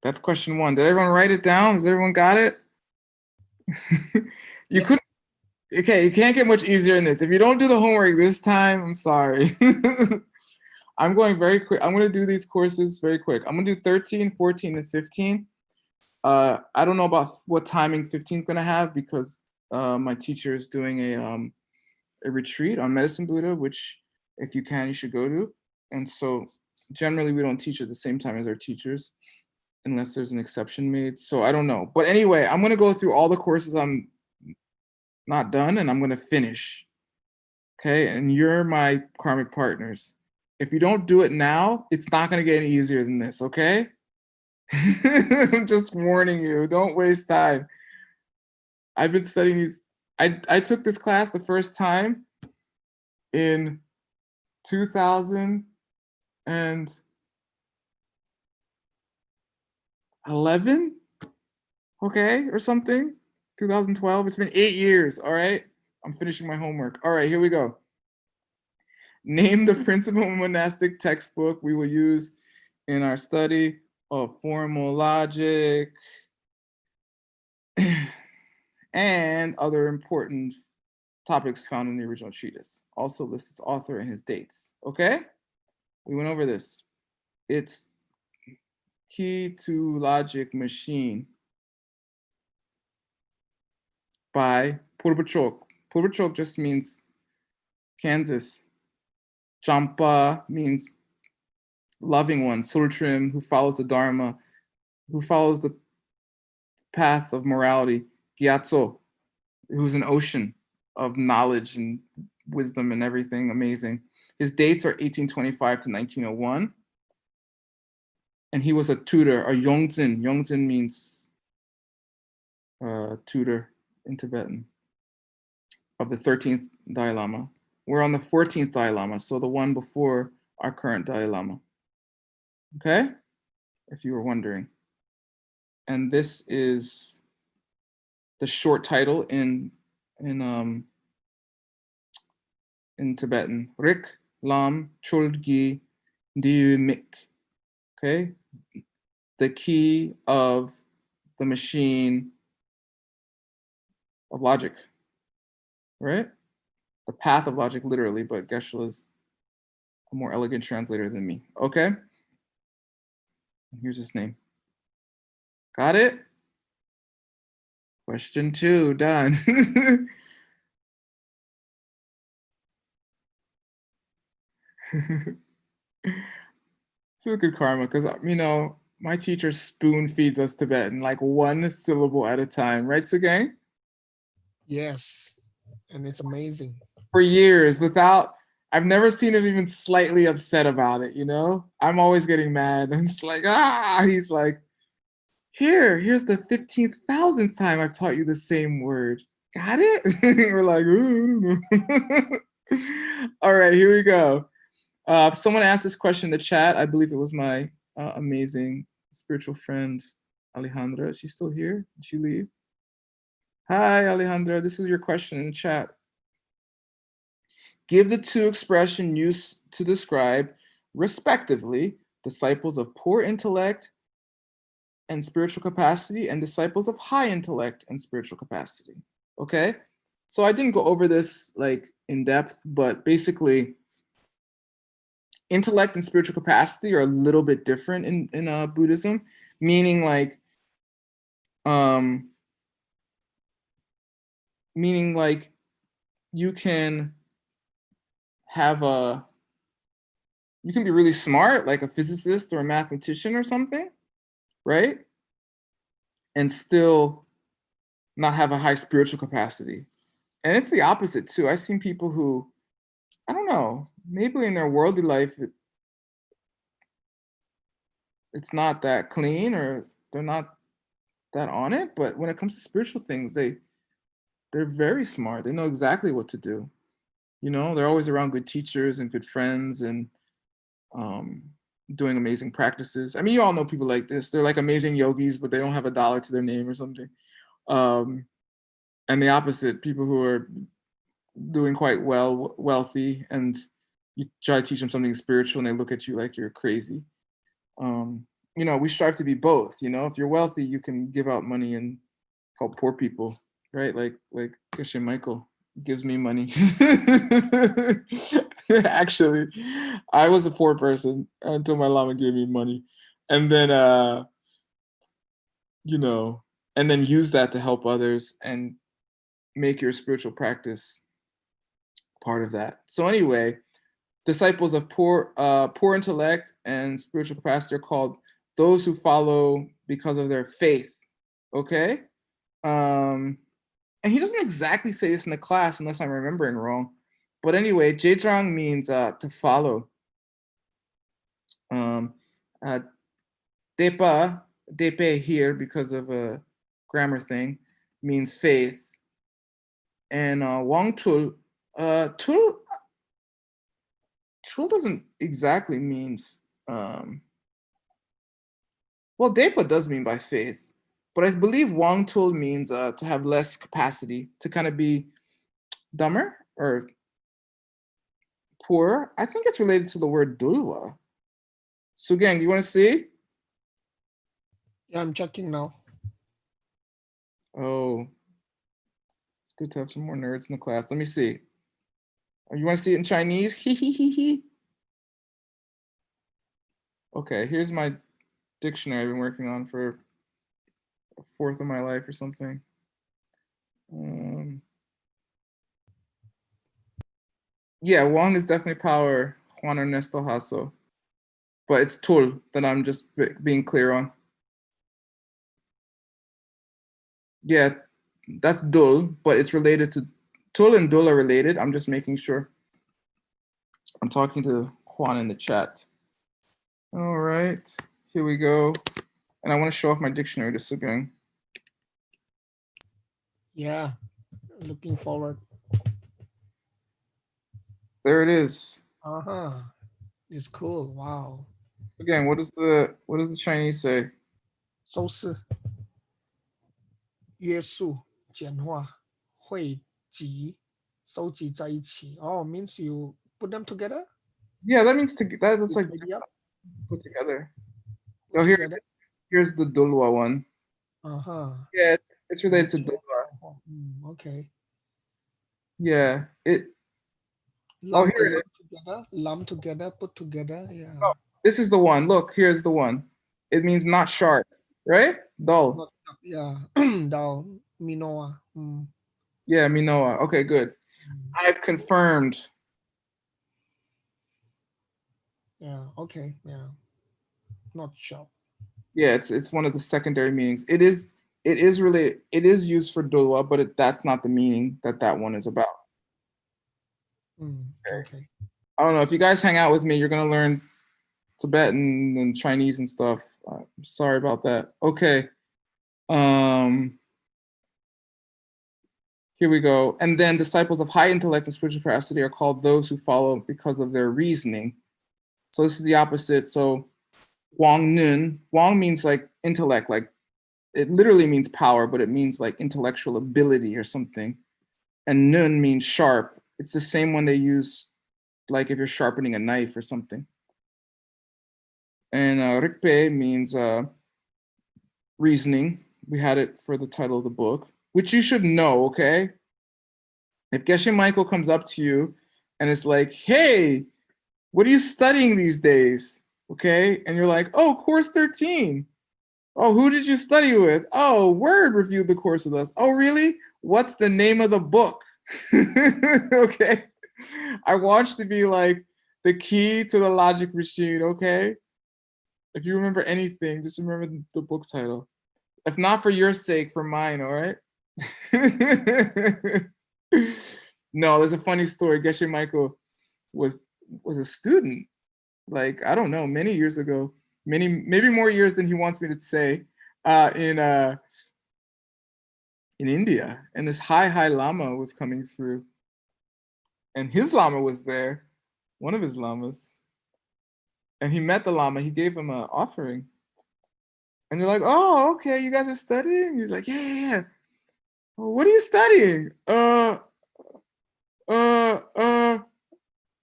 that's question one. Did everyone write it down? Has everyone got it? You couldn't, okay, you can't get much easier than this. If you don't do the homework this time, I'm sorry. I'm going very quick. I'm gonna do these courses very quick. I'm gonna do 13, 14, and 15. I don't know about what timing 15 is gonna have because my teacher is doing a retreat on Medicine Buddha, which if you can, you should go to. And so generally we don't teach at the same time as our teachers unless there's an exception made. So I don't know. But anyway, I'm gonna go through all the courses I'm not done and I'm gonna finish. Okay, and you're my karmic partners. If you don't do it now, it's not gonna get any easier than this, okay? I'm just warning you, don't waste time. I've been studying these. I took this class the first time in 2011, okay, or something, 2012. It's been 8 years, all right? I'm finishing my homework. All right, here we go. Name the principal monastic textbook we will use in our study of formal logic and other important topics found in the original treatise. Also list its author and his dates, okay? We went over this. It's Key to Logic Machine by Purbachok. Purbachok just means Kansas. Champa means loving one. Sultrim, who follows the Dharma, who follows the path of morality. Gyatso, who's an ocean of knowledge and wisdom and everything amazing. His dates are 1825 to 1901. And he was a tutor, a Yongzin. Yongzin means tutor in Tibetan, of the 13th Dalai Lama. We're on the 14th Dalai Lama, so the one before our current Dalai Lama. Okay? If you were wondering. And this is the short title in Tibetan. Rik Lam Cholgi Diu Mik. Okay? The key of the machine of logic, right? The path of logic, literally, but Geshe is a more elegant translator than me. Okay? And here's his name. Got it? Question 2, done. This is good karma because, you know, my teacher spoon feeds us Tibetan, like one syllable at a time, right, Sugang? Yes, and it's amazing. For years without, I've never seen him even slightly upset about it, you know? I'm always getting mad. I'm just like, he's like, here's the 15,000th time I've taught you the same word. Got it? We're like, ooh. All right, here we go. Someone asked this question in the chat. I believe it was my amazing spiritual friend, Alejandra. She's still here? Did she leave? Hi, Alejandra. This is your question in the chat. Give the two expressions used to describe, respectively, disciples of poor intellect and spiritual capacity and disciples of high intellect and spiritual capacity. Okay? So I didn't go over this like in depth, but basically intellect and spiritual capacity are a little bit different in Buddhism, meaning like you can be really smart, like a physicist or a mathematician or something, right? And still not have a high spiritual capacity. And it's the opposite too. I've seen people who, I don't know, maybe in their worldly life, it's not that clean or they're not that on it, but when it comes to spiritual things, they're very smart. They know exactly what to do. You know, they're always around good teachers and good friends and doing amazing practices. I mean, you all know people like this. They're like amazing yogis, but they don't have a dollar to their name or something. And the opposite, people who are doing quite well, wealthy, and you try to teach them something spiritual and they look at you like you're crazy. You know, we strive to be both. You know, if you're wealthy, you can give out money and help poor people, right? Like Geshe Michael gives me money. Actually, I was a poor person until my Lama gave me money. And then, you know, and then use that to help others and make your spiritual practice part of that. So anyway, disciples of poor intellect and spiritual capacity are called those who follow because of their faith. Okay? And he doesn't exactly say this in the class unless I'm remembering wrong. But anyway, Jedrang means to follow. Depe here, because of a grammar thing, means faith. And Wang Tul, Tul doesn't exactly mean, well, Depa does mean by faith, but I believe Wang Tul means to have less capacity, to kind of be dumber or poor. I think it's related to the word dulwa. Sugang, you want to see? Yeah, I'm checking now. Oh, it's good to have some more nerds in the class. Let me see. You want to see it in Chinese? He. Okay, here's my dictionary I've been working on for a fourth of my life or something. Yeah, Wang is definitely power, Juan Ernesto Hasso. But it's Tul that I'm just being clear on. Yeah, that's Dul, but it's related to, Tul and Dul are related. I'm just making sure. I'm talking to Juan in the chat. All right, here we go. And I want to show off my dictionary to Sugang. Yeah, looking forward. There it is. It's cool. Wow. Again, what does the Chinese say? 收视约束简化汇集收集在一起 Oh, means you put them together. Yeah, that means that's like put together. Oh, here's the Dulwa one. Yeah, it's related to Dulwa. Okay. Yeah, here it is. Lump together, put together. Yeah. Oh, this is the one. Look, here's the one. It means not sharp, right? Dull. Yeah, dull. Minoa. Yeah, Minoa. Okay, good. I've confirmed. Yeah. Okay. Yeah. Not sharp. Yeah, it's one of the secondary meanings. It is related. It is used for Dulwa, but that's not the meaning that one is about. Okay. I don't know. If you guys hang out with me, you're gonna learn Tibetan and Chinese and stuff. Sorry about that. Okay. Here we go. And then disciples of high intellect and spiritual capacity are called those who follow because of their reasoning. So this is the opposite. So Wang Nun, Wang means like intellect, like it literally means power, but it means like intellectual ability or something. And Nun means sharp, it's the same one they use, like if you're sharpening a knife or something. And Rikpe means reasoning. We had it for the title of the book, which you should know, okay? If Geshe Michael comes up to you and it's like, hey, what are you studying these days? Okay, and you're like, oh, course 13. Oh, who did you study with? Oh, Word reviewed the course with us. Oh, really? What's the name of the book? Okay, I want you to be like the key to the logic machine, okay? If you remember anything, just remember the book title. If not for your sake, for mine, all right? No, there's a funny story. Geshe Michael was a student, like, I don't know, many years ago, maybe more years than he wants me to say, in India. And this high Lama was coming through. And his Lama was there, one of his Lamas. And he met the Lama, he gave him an offering. And you're like, oh, okay, you guys are studying? He's like, yeah. Well, what are you studying?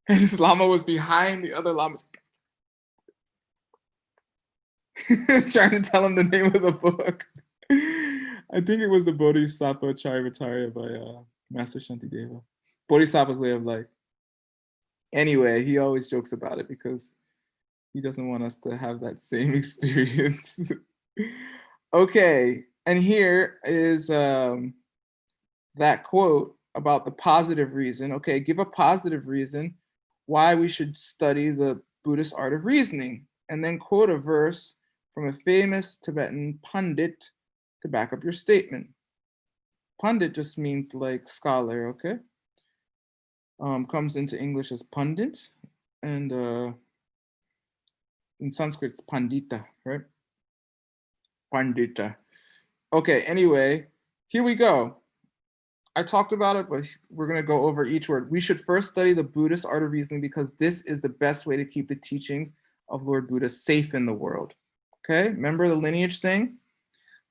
And his Lama was behind the other Lamas, trying to tell him the name of the book. I think it was the Bodhisattva Charivatya by Master Shantideva. Bodhisattva's Way of Life. Anyway, he always jokes about it because he doesn't want us to have that same experience. Okay, and here is that quote about the positive reason. Okay, give a positive reason why we should study the Buddhist art of reasoning, and then quote a verse from a famous Tibetan pundit to back up your statement. Pundit just means like scholar, okay? Comes into English as pundit, and in Sanskrit it's pandita, right? Pandita. Okay, anyway, here we go. I talked about it, but we're going to go over each word. We should first study the Buddhist art of reasoning because this is the best way to keep the teachings of Lord Buddha safe in the world. Okay, remember the lineage thing?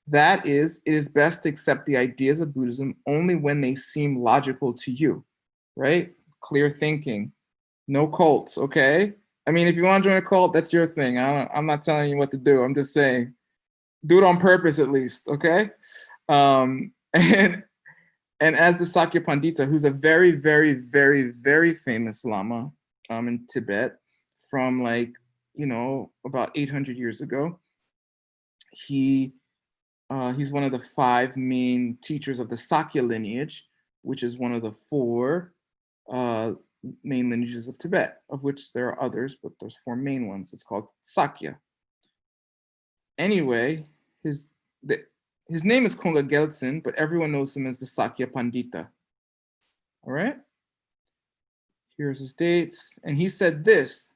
That is, it is best to accept the ideas of Buddhism only when they seem logical to you, right? Clear thinking, no cults, okay? I mean, if you want to join a cult, that's your thing. I'm not telling you what to do. I'm just saying, do it on purpose at least, okay? And as the Sakya Pandita, who's a very, very, very, very famous Lama in Tibet from like, you know, about 800 years ago, he's one of the 5 main teachers of the Sakya lineage, which is one of the 4 main lineages of Tibet, of which there are others, but there's 4 main ones. It's called Sakya. Anyway, his name is Konga Geltsen, but everyone knows him as the Sakya Pandita. All right? Here's his dates. And he said this: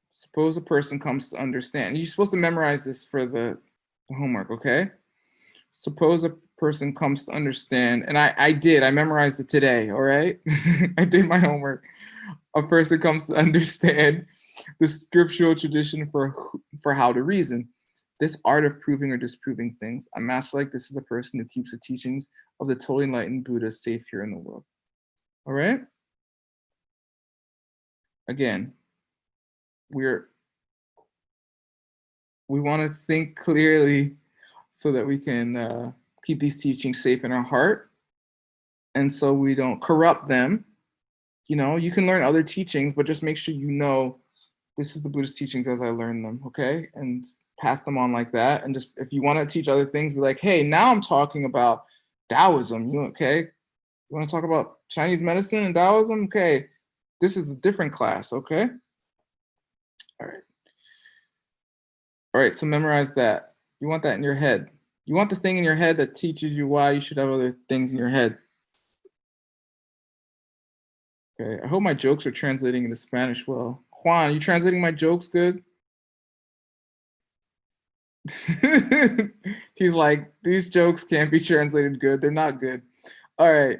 suppose a person comes to understand. You're supposed to memorize this for the homework, okay? Suppose a person comes to understand, and I did, I memorized it today, all right? I did my homework. A person comes to understand the scriptural tradition for how to reason. This art of proving or disproving things. A master like this is a person who keeps the teachings of the totally enlightened Buddha safe here in the world. All right? Again, we want to think clearly so that we can keep these teachings safe in our heart, and so we don't corrupt them. You know, you can learn other teachings, but just make sure you know this is the Buddhist teachings as I learned them, okay? And pass them on like that. And just, if you want to teach other things, be like, hey, now I'm talking about Taoism, you okay? You want to talk about Chinese medicine and Taoism? Okay, this is a different class, okay? All right. All right, so memorize that. You want that in your head. You want the thing in your head that teaches you why you should have other things in your head. Okay, I hope my jokes are translating into Spanish well. Juan, you translating my jokes good? He's like, these jokes can't be translated good. They're not good. All right.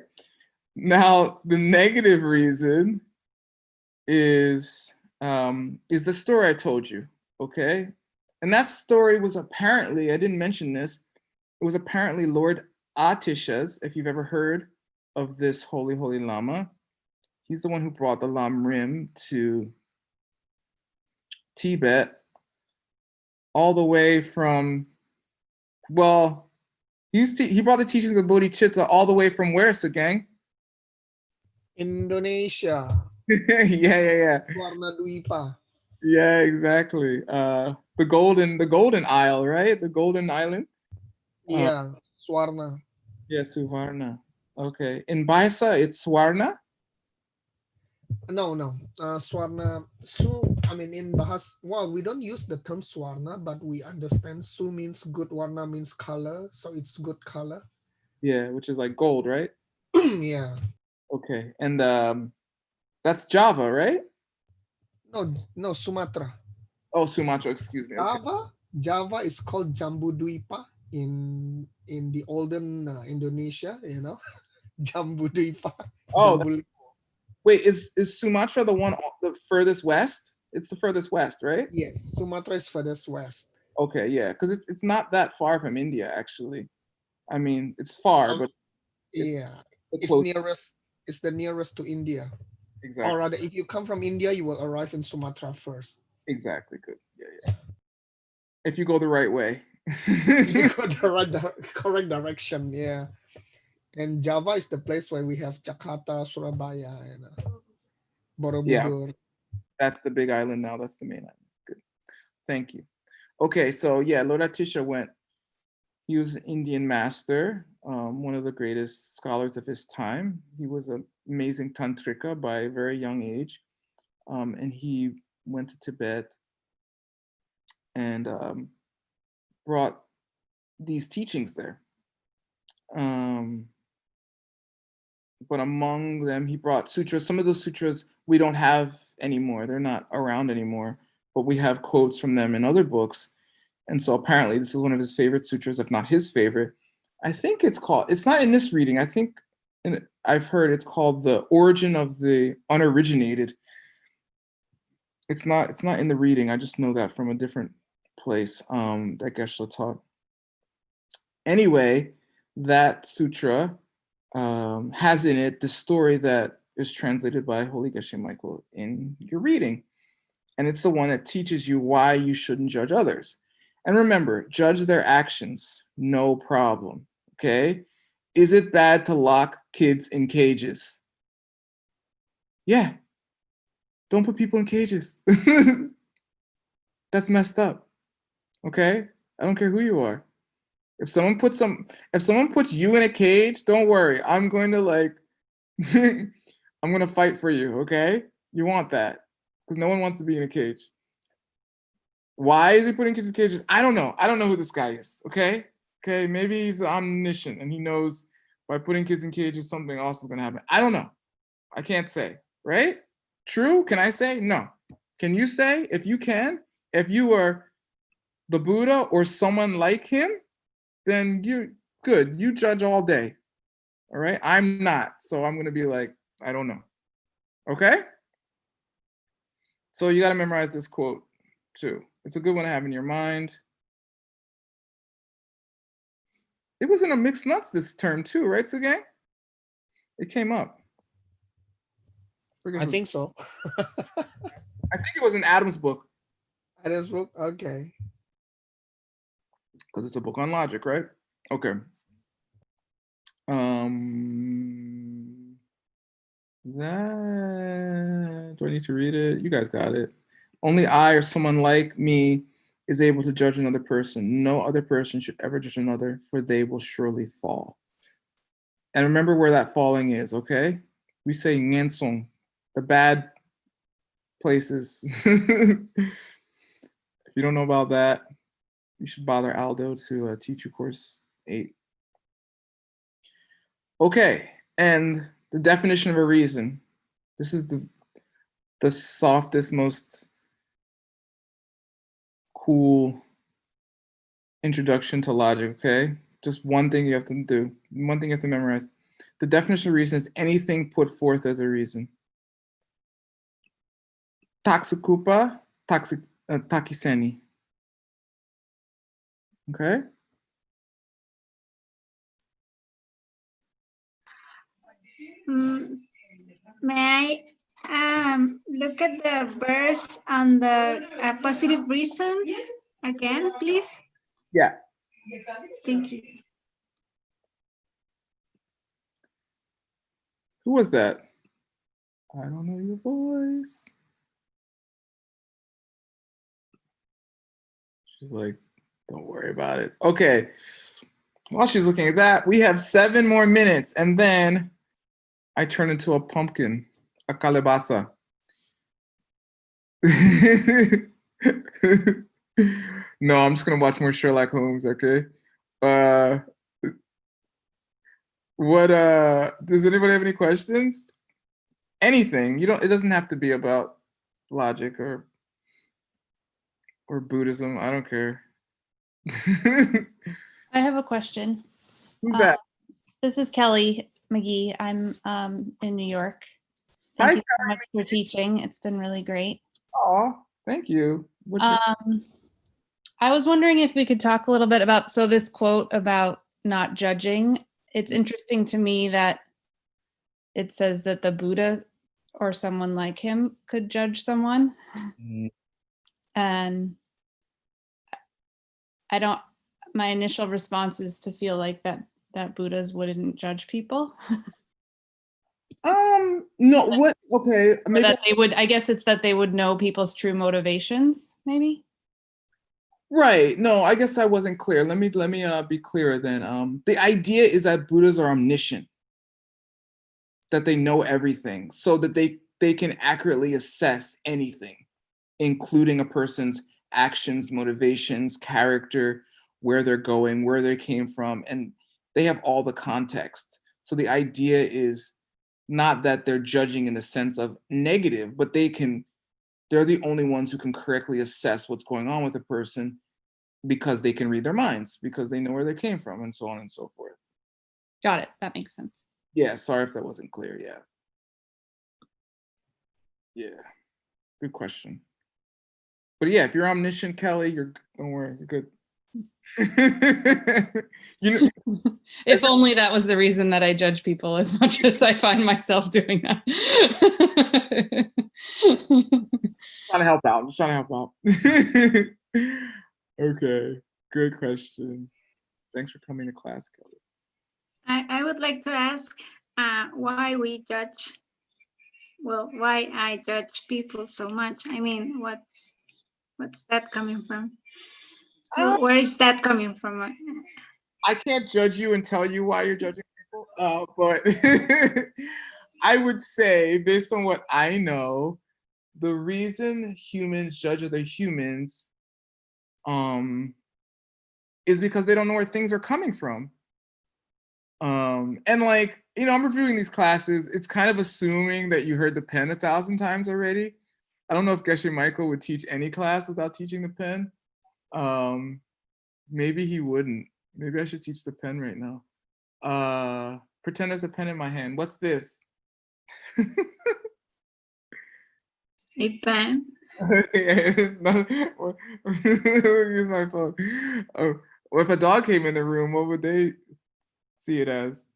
Now, the negative reason is the story I told you, okay? And that story was apparently, I didn't mention this, it was apparently Lord Atisha's, if you've ever heard of this holy Lama. He's the one who brought the Lam Rim to Tibet, all the way from, well, he brought the teachings of bodhicitta all the way from where, Sagang? Indonesia. Yeah. Warna Dwipa. Yeah, exactly. The golden isle, right? The golden island. Yeah, Swarna. Yeah, Suvarna. Okay. In Baisa, it's Swarna. No. Swarna. I mean, in Bahas, well, we don't use the term Swarna, but we understand Su means good, Warna means color. So it's good color. Yeah, which is like gold, right? Yeah. Okay. And that's Java, right? No, Sumatra. Oh, Sumatra, excuse me. Okay. Java is called Jambu Dwipa in the olden Indonesia, you know. Jambu Dwipa. Oh, Jambu. wait, is Sumatra the one the furthest west? It's the furthest west, right? Yes, Sumatra is furthest west. Okay, yeah, because it's not that far from India, actually. I mean, it's far, but it's nearest. It's the nearest to India. Exactly. Or rather, if you come from India, you will arrive in Sumatra first. Exactly. Good. Yeah. If you go the right way. You go the correct direction. Yeah. And Java is the place where we have Jakarta, Surabaya, and Borobudur. Yeah. That's the big island now. That's the main island. Good. Thank you. Okay, so yeah, Lord Atisha went. He was an Indian master, one of the greatest scholars of his time. He was an amazing tantrika by a very young age. And he went to Tibet and brought these teachings there. But among them, he brought sutras. Some of those sutras we don't have anymore. They're not around anymore, but we have quotes from them in other books. And so apparently this is one of his favorite sutras, if not his favorite. I think it's not in this reading. I think I've heard it's called The Origin of the Unoriginated. It's not in the reading. I just know that from a different place that Geshe taught. Anyway, that sutra has in it the story that is translated by Holy Geshe Michael in your reading. And it's the one that teaches you why you shouldn't judge others. And remember, judge their actions, no problem, okay? Is it bad to lock kids in cages? Yeah. Don't put people in cages. That's messed up, okay? I don't care who you are. If someone puts you in a cage, don't worry. I'm going to I'm going to fight for you, okay? You want that because no one wants to be in a cage. Why is he putting kids in cages? I don't know. I don't know who this guy is, okay? Okay, maybe he's omniscient and he knows by putting kids in cages, something else is going to happen. I don't know. I can't say, right? True? Can I say? No. Can you say? If you can, if you are the Buddha or someone like him, then you good. You judge all day. All right? I'm not. So I'm going to be like, I don't know. Okay? So you got to memorize this quote too. It's a good one to have in your mind. It was in a mixed nuts this term too, right, Sugang? It came up. I think so. I think it was in Adam's book. Adam's book? Okay. Because it's a book on logic, right? Okay. Do I need to read it? You guys got it. Only I or someone like me is able to judge another person. No other person should ever judge another, for they will surely fall. And remember where that falling is, okay? We say ngensong, the bad places. If you don't know about that, you should bother Aldo to teach you course 8. Okay, and the definition of a reason. This is the softest, most cool introduction to logic, okay? Just one thing you have to do, one thing you have to memorize. The definition of reason is anything put forth as a reason. Taksukupa, takiseni. Okay? May I look at the verse on the positive reason again, please? Yeah. Thank you. Who was that? I don't know your voice. She's like, don't worry about it. Okay. While she's looking at that, we have 7 more minutes, and then I turn into a pumpkin, a calabasa. No, I'm just gonna watch more Sherlock Holmes, okay? Does anybody have any questions? Anything. It doesn't have to be about logic or Buddhism. I don't care. I have a question. Who's that? This is Kelly McGee. I'm in New York. Thank you so much for teaching. It's been really great. Oh, thank you. I was wondering if we could talk a little bit about, so this quote about not judging, it's interesting to me that it says that the Buddha or someone like him could judge someone. And my initial response is to feel like that Buddhas wouldn't judge people. No, what? Okay, maybe that they would. I guess it's that they would know people's true motivations, maybe. Right. No, I guess I wasn't clear. Let me be clearer then. The idea is that Buddhas are omniscient, that they know everything, so that they can accurately assess anything, including a person's actions, motivations, character, where they're going, where they came from, and they have all the context. So the idea is not that they're judging in the sense of negative, but they're the only ones who can correctly assess what's going on with a person because they can read their minds, because they know where they came from, and so on and so forth. Got it. That makes sense. Yeah, sorry if that wasn't clear. Yeah. Yeah. Good question. But yeah, if you're omniscient, Kelly, don't worry, you're good. If only that was the reason that I judge people as much as I find myself doing that. Trying to help out. I'm just trying to help out. Okay, good question. Thanks for coming to class, Kelly. I would like to ask why we judge. Well, why I judge people so much. I mean, what's that coming from? Where is that coming from? I can't judge you and tell you why you're judging people, but I would say, based on what I know, the reason humans judge other humans is because they don't know where things are coming from. And like, I'm reviewing these classes, it's kind of assuming that you heard the pen 1,000 times already. I don't know if Geshe Michael would teach any class without teaching the pen. Maybe he wouldn't. Maybe I should teach the pen right now. Pretend there's a pen in my hand. What's this? A pen. It's not, use my phone. Oh, well, if a dog came in the room, what would they see it as?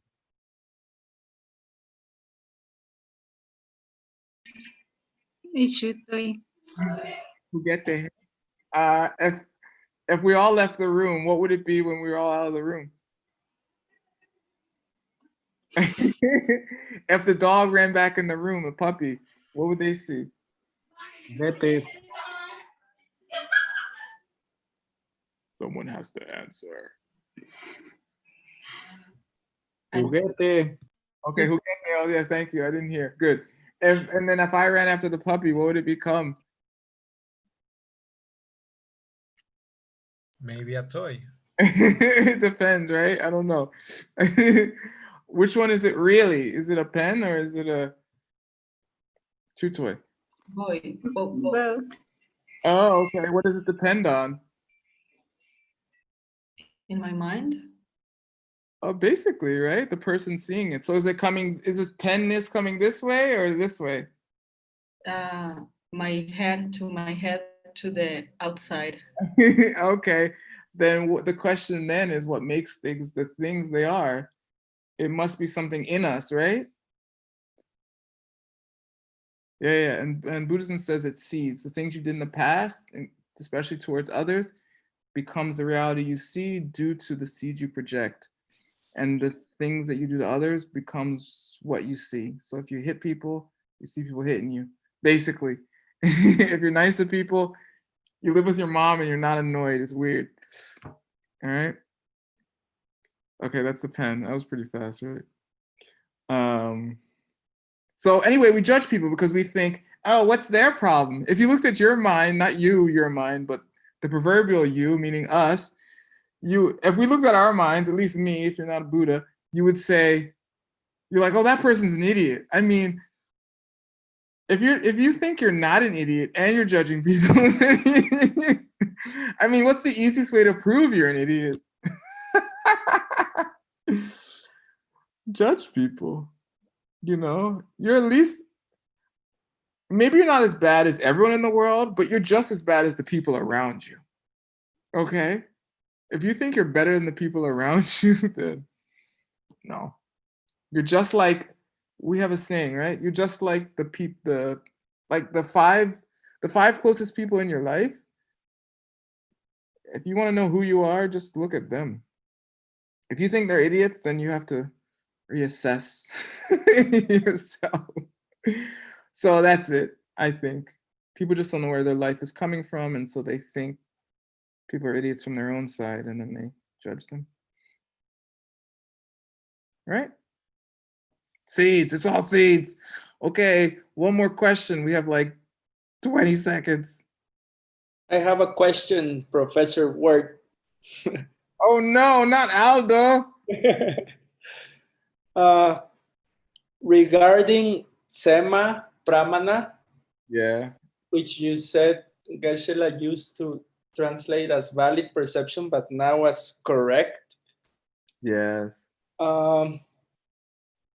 It should be. Juguete. If we all left the room, what would it be when we were all out of the room? If the dog ran back in the room, a puppy, what would they see? Juguete. Someone has to answer. Juguete. Okay, juguete. Oh yeah, thank you. I didn't hear. Good. And then if I ran after the puppy, what would it become? Maybe a toy. It depends, right? I don't know. Which one is it really? Is it a pen or is it a chew toy? Both. Oh, okay. What does it depend on? In my mind? Oh, basically, right? The person seeing it. So is it penness coming this way or this way? My head to the outside. Okay. Then the question then is what makes things the things they are. It must be something in us, right? Yeah. And Buddhism says it's seeds. The things you did in the past, and especially towards others, becomes the reality you see due to the seeds you project. And the things that you do to others becomes what you see. So if you hit people, you see people hitting you. Basically, if you're nice to people, you live with your mom and you're not annoyed. It's weird. All right. Okay, that's the pen. That was pretty fast, right? So anyway, we judge people because we think, oh, what's their problem? If you looked at your mind, not you, your mind, but the proverbial you, meaning us, if we looked at our minds, at least me, if you're not a Buddha, you would say, you're like, oh, that person's an idiot. I mean, if you think you're not an idiot and you're judging people, I mean, what's the easiest way to prove you're an idiot? Judge people. You know, you're at least, maybe you're not as bad as everyone in the world, but you're just as bad as the people around you. Okay? If you think you're better than the people around you, then no. You're just like, we have a saying, right? You're just like the five closest people in your life. If you want to know who you are, just look at them. If you think they're idiots, then you have to reassess yourself. So that's it, I think. People just don't know where their life is coming from, and so they think people are idiots from their own side, and then they judge them. Right? Seeds, it's all seeds. Okay, one more question. We have like 20 seconds. I have a question, Professor Word. Oh no, not Aldo. Regarding Sema Pramana, yeah, which you said Geshe used to translate as valid perception, but now as correct. Yes.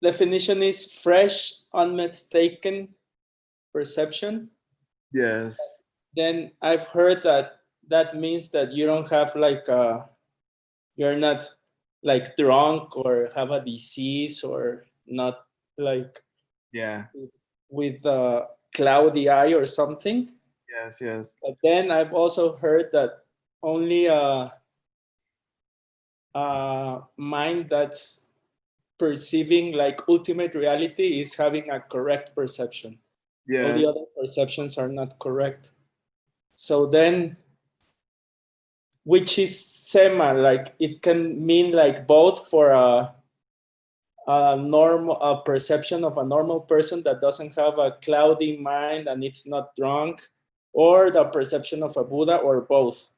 Definition is fresh, unmistaken perception. Yes. Then I've heard that means that you don't have like you're not like drunk or have a disease or not like with a cloudy eye or something. Yes. But then I've also heard that only a mind that's perceiving like ultimate reality is having a correct perception. Yeah. All the other perceptions are not correct. So then, which is Sema? Like it can mean like both for a normal perception of a normal person that doesn't have a cloudy mind and it's not drunk, or the perception of a Buddha, or both.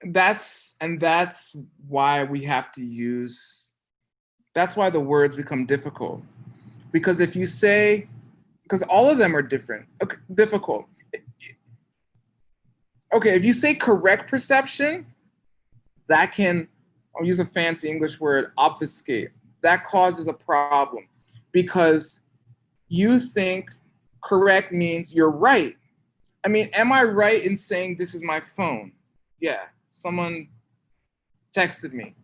That's why we have to use, that's why the words become difficult. Because if you say, because all of them are different, difficult. Okay, if you say correct perception, that can, I'll use a fancy English word, obfuscate. That causes a problem because you think correct means you're right. I mean, am I right in saying this is my phone? Yeah, someone texted me.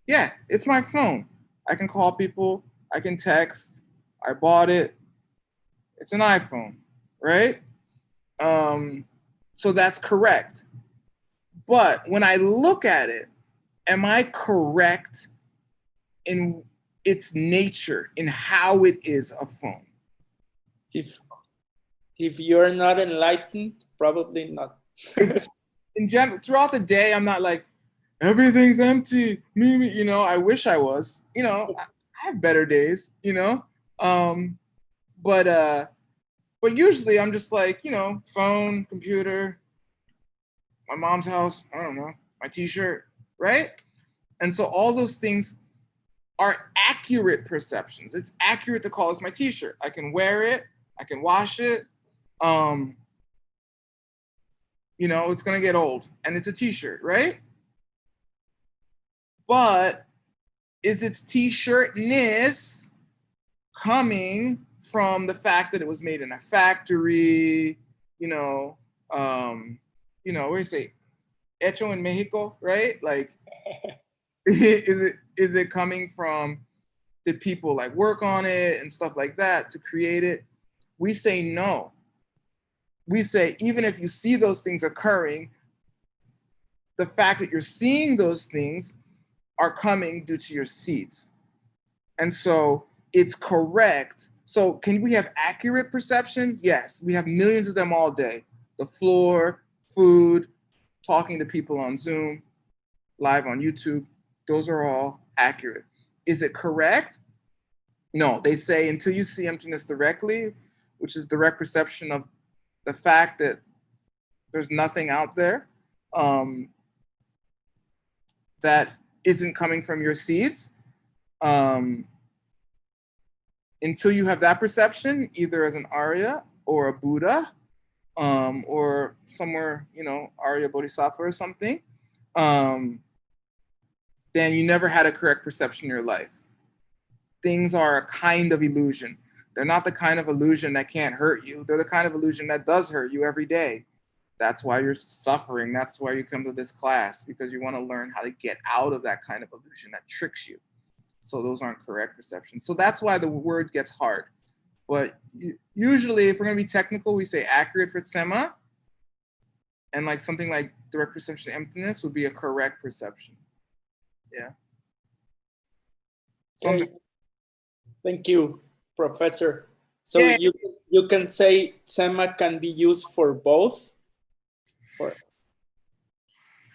Yeah, it's my phone. I can call people, I can text, I bought it. It's an iPhone, right? So that's correct. But when I look at it, am I correct in its nature, in how it is a phone? If you're not enlightened, probably not. In general, throughout the day, I'm not like, everything's empty. Me, you know, I wish I was. You know, I have better days, you know? But usually I'm just like, you know, phone, computer, my mom's house, I don't know, my t-shirt, right? And so all those things are accurate perceptions. It's accurate to call this my t-shirt. I can wear it, I can wash it. You know, it's gonna get old and it's a t-shirt, right? But is its t-shirtness coming from the fact that it was made in a factory, you know, what do you say, hecho en Mexico, right? Like, is it coming from did people like work on it and stuff like that to create it? We say no. We say, even if you see those things occurring, the fact that you're seeing those things are coming due to your seeds. And so it's correct. So can we have accurate perceptions? Yes, we have millions of them all day. The floor, food, talking to people on Zoom, live on YouTube, those are all accurate. Is it correct? No, they say until you see emptiness directly, which is direct perception of the fact that there's nothing out there that isn't coming from your seeds. Until you have that perception, either as an Arya or a Buddha, or somewhere, Arya Bodhisattva or something, then you never had a correct perception in your life. Things are a kind of illusion. They're not the kind of illusion that can't hurt you. They're the kind of illusion that does hurt you every day. That's why you're suffering. That's why you come to this class, because you want to learn how to get out of that kind of illusion that tricks you. So those aren't correct perceptions. So that's why the word gets hard. But usually, if we're going to be technical, we say accurate for tsema. And like something like direct perception of emptiness would be a correct perception. Yeah. So Okay. Thank you, Professor. So yeah. you can say tsema can be used for both?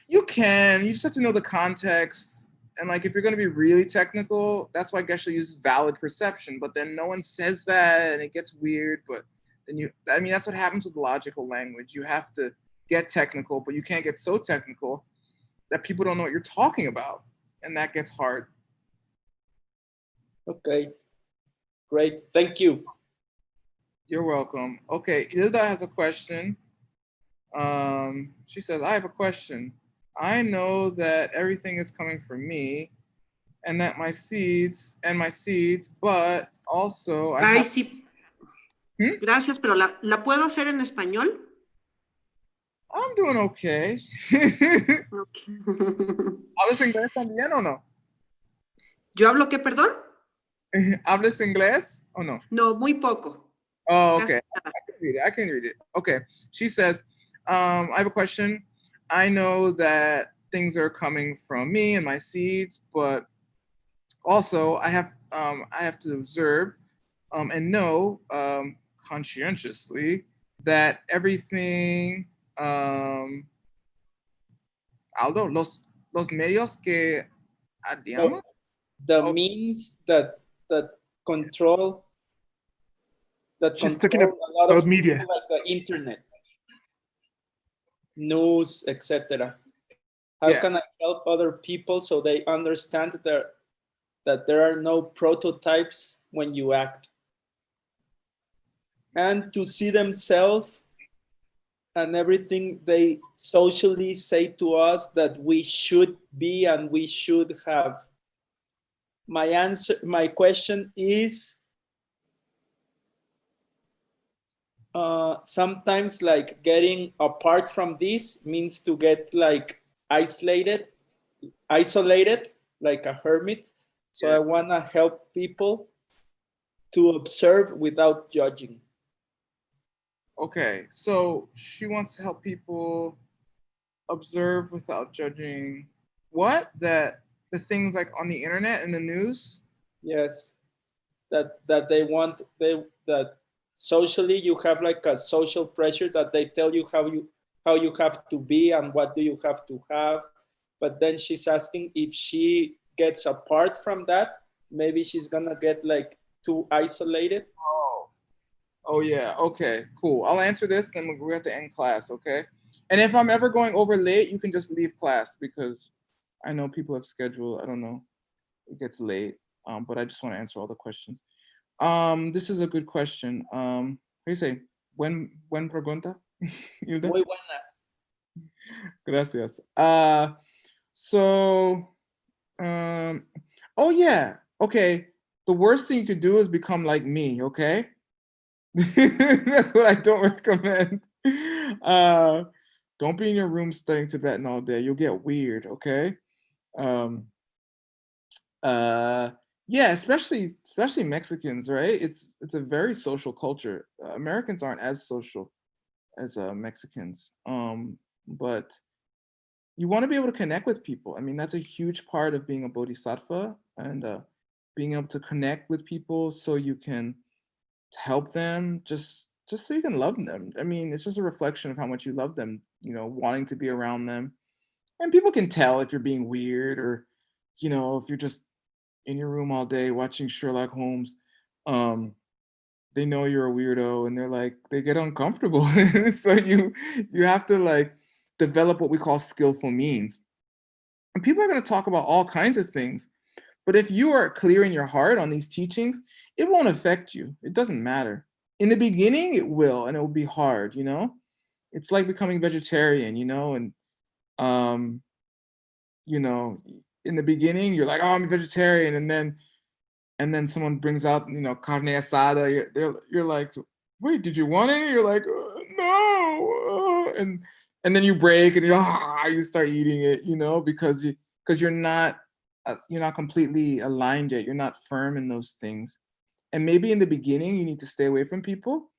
You can. You just have to know the context. And like, if you're going to be really technical, that's why Geshe uses valid perception. But then no one says that, and it gets weird. But then that's what happens with logical language. You have to get technical, but you can't get so technical that people don't know what you're talking about. And that gets hard. Okay. Great. Thank you. You're welcome. Okay. Hilda has a question. She says, I have a question. I know that everything is coming from me and that my seeds, but also Ay, sí. Gracias, pero ¿la puedo hacer en español? I'm doing okay. Okay. ¿Hablas inglés también o no? ¿Yo hablo qué, perdón? ¿Hablas inglés o no? No, muy poco. Oh, okay. I can read it. Okay. She says, I have a question. I know that things are coming from me and my seeds, but also I have to observe and know conscientiously that everything, Aldo, los medios que adiamos? The means that control She's talking a lot about of media, people, like the internet, news, etc. How can I help other people so they understand that there are no prototypes when you act, and to see themselves and everything they socially say to us that we should be and we should have? My question is, sometimes like getting apart from this means to get like isolated like a hermit. So I want to help people to observe without judging. Okay, so she wants to help people observe without judging. What? That the things like on the internet and the news? Yes, that socially you have like a social pressure that they tell you how you have to be and what do you have to have. But then she's asking if she gets apart from that, maybe she's gonna get like too isolated. Oh yeah, okay, cool. I'll answer this, then we're at the end class, okay? And if I'm ever going over late, you can just leave class because I know people have scheduled, I don't know, it gets late, but I just want to answer all the questions. This is a good question. How do you say? Buen pregunta? Muy buena. Gracias. Oh yeah, okay. The worst thing you could do is become like me, okay? That's what I don't recommend. Don't be in your room studying Tibetan all day. You'll get weird, okay? Yeah, especially Mexicans, right? It's a very social culture. Americans aren't as social as Mexicans, but you want to be able to connect with people. I mean, that's a huge part of being a bodhisattva, and being able to connect with people so you can help them, just so you can love them. I mean, it's just a reflection of how much you love them, you know, wanting to be around them. And people can tell if you're being weird, or, you know, if you're just in your room all day watching Sherlock Holmes. They know you're a weirdo, and they get uncomfortable. So you have to like develop what we call skillful means. And people are going to talk about all kinds of things, but if you are clear in your heart on these teachings, it won't affect you. It doesn't matter. In the beginning, it will, and it will be hard, you know? It's like becoming vegetarian, you know, and you know, in the beginning, you're like, oh, I'm a vegetarian, and then someone brings out, you know, carne asada. You're like, wait, did you want any? You're like, no, and then you break, and you start eating it, you know, because you're not completely aligned yet. You're not firm in those things, and maybe in the beginning you need to stay away from people,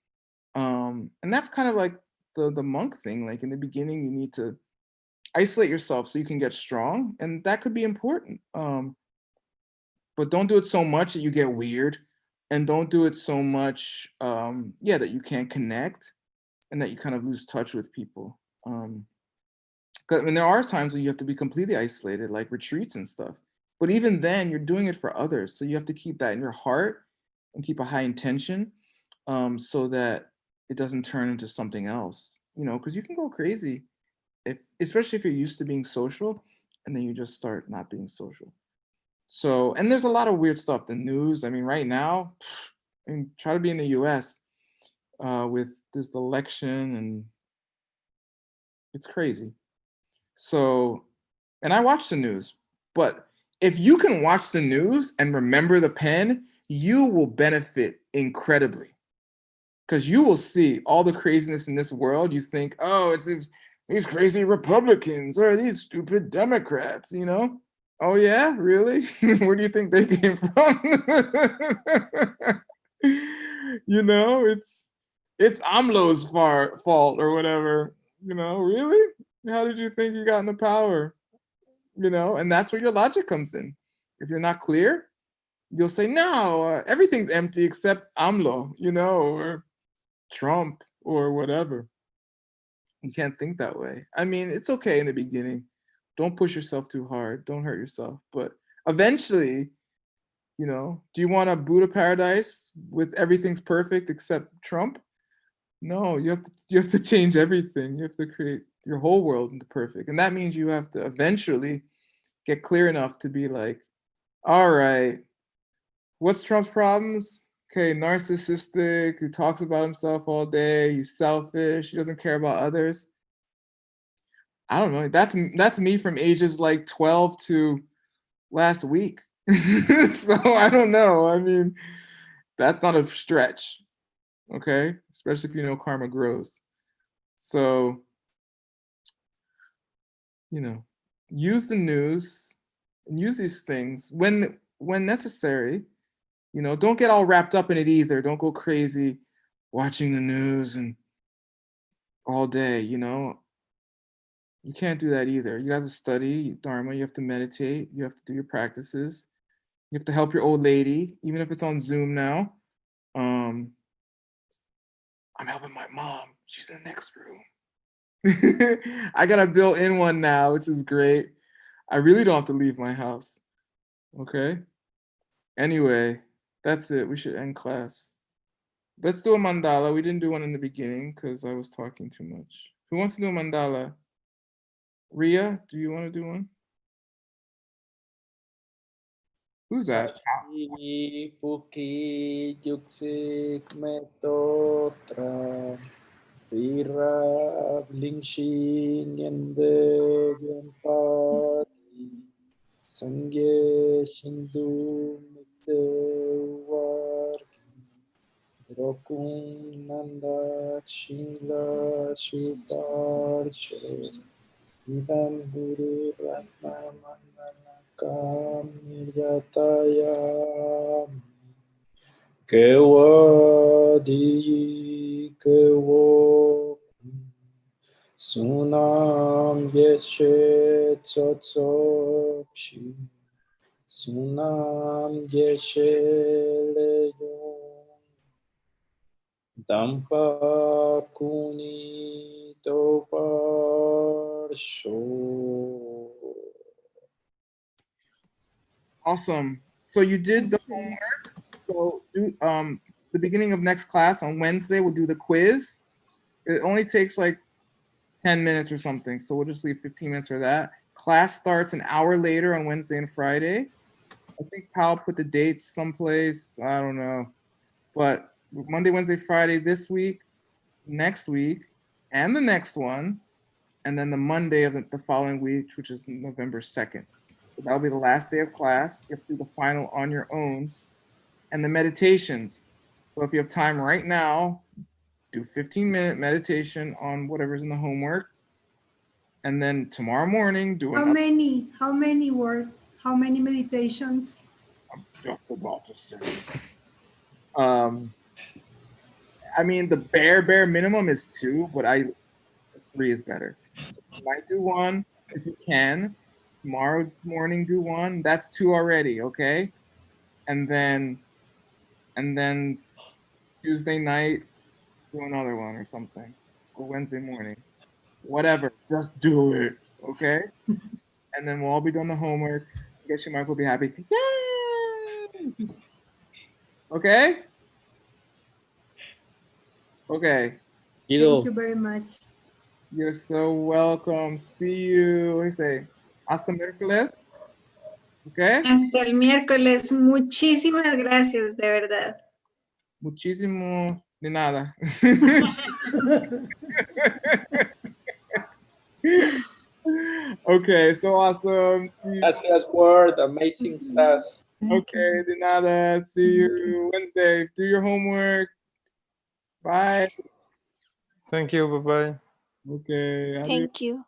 and that's kind of like the monk thing. Like in the beginning, you need to isolate yourself so you can get strong, and that could be important. But don't do it so much that you get weird, and don't do it so much, that you can't connect, and that you kind of lose touch with people. I mean, there are times when you have to be completely isolated, like retreats and stuff. But even then, you're doing it for others, so you have to keep that in your heart and keep a high intention, so that it doesn't turn into something else. You know, because you can go crazy especially if you're used to being social, and then you just start not being social. So, and there's a lot of weird stuff. The news, I mean, right now, I mean, try to be in the US with this election, and it's crazy. So, and I watch the news, but if you can watch the news and remember the pen, you will benefit incredibly, because you will see all the craziness in this world. You think, oh, it's these crazy Republicans or these stupid Democrats, you know? Oh yeah, really? Where do you think they came from? You know, it's AMLO's fault or whatever. You know, really? How did you think you got into power? You know, and that's where your logic comes in. If you're not clear, you'll say, no, everything's empty except AMLO, you know, or Trump or whatever. You can't think that way. I mean, it's okay in the beginning. Don't push yourself too hard. Don't hurt yourself. But eventually, you know, do you want a Buddha paradise with everything's perfect except Trump? No, you have to change everything. You have to create your whole world into perfect. And that means you have to eventually get clear enough to be like, all right, what's Trump's problems? Okay, narcissistic, who talks about himself all day, he's selfish, he doesn't care about others. I don't know. That's me from ages like 12 to last week. So I don't know. I mean, that's not a stretch. Okay? Especially if you know karma grows. So, you know, use the news and use these things when necessary. You know, don't get all wrapped up in it either. Don't go crazy watching the news and all day, you know. You can't do that either. You have to study Dharma, you have to meditate, you have to do your practices. You have to help your old lady, even if it's on Zoom now. I'm helping my mom. She's in the next room. I got a built-in one now, which is great. I really don't have to leave my house. Okay? Anyway, that's it. We should end class. Let's do a mandala. We didn't do one in the beginning because I was talking too much. Who wants to do a mandala? Ria, do you want to do one? Who's that? Sati Puki Yuksik Metotra Vira Blingshin Yende Yampati Sangye Shindu Mikdewar Rokun Nanda Shingla Shuparche Idam Guru Ratna Mandana Kam Nirjataya Kewadi kewo sunam yeshe tsotsokshi sunam yeshe leyon dampa kuni toparsho. Awesome. So you did the homework. So do the beginning of next class on Wednesday, we'll do the quiz. It only takes like 10 minutes or something. So we'll just leave 15 minutes for that. Class starts an hour later on Wednesday and Friday. I think Pal put the dates someplace. I don't know. But Monday, Wednesday, Friday this week, next week, and the next one. And then the Monday of the following week, which is November 2nd. So that'll be the last day of class. You have to do the final on your own. And the meditations. So if you have time right now, do 15-minute meditation on whatever's in the homework. And then tomorrow morning, do How many meditations? I'm just about to say. I mean, the bare minimum is 2, but 3 is better. So you might do 1 if you can. Tomorrow morning, do 1. That's 2 already, okay? And then Tuesday night, do another one or something. Or Wednesday morning. Whatever. Just do it, okay? And then we'll all be doing the homework. Geshe Michael will be happy. Yay! Okay? Okay. Thank you very much. You're so welcome. See you. What do you say? Hasta miércoles. Okay? Hasta el miércoles. Muchísimas gracias, de verdad. Muchísimo de nada. Okay, so awesome. See you. Gracias, Word. Amazing class. Okay, de nada. See you Wednesday. Do your homework. Bye. Thank you. Bye-bye. Okay. Thank you.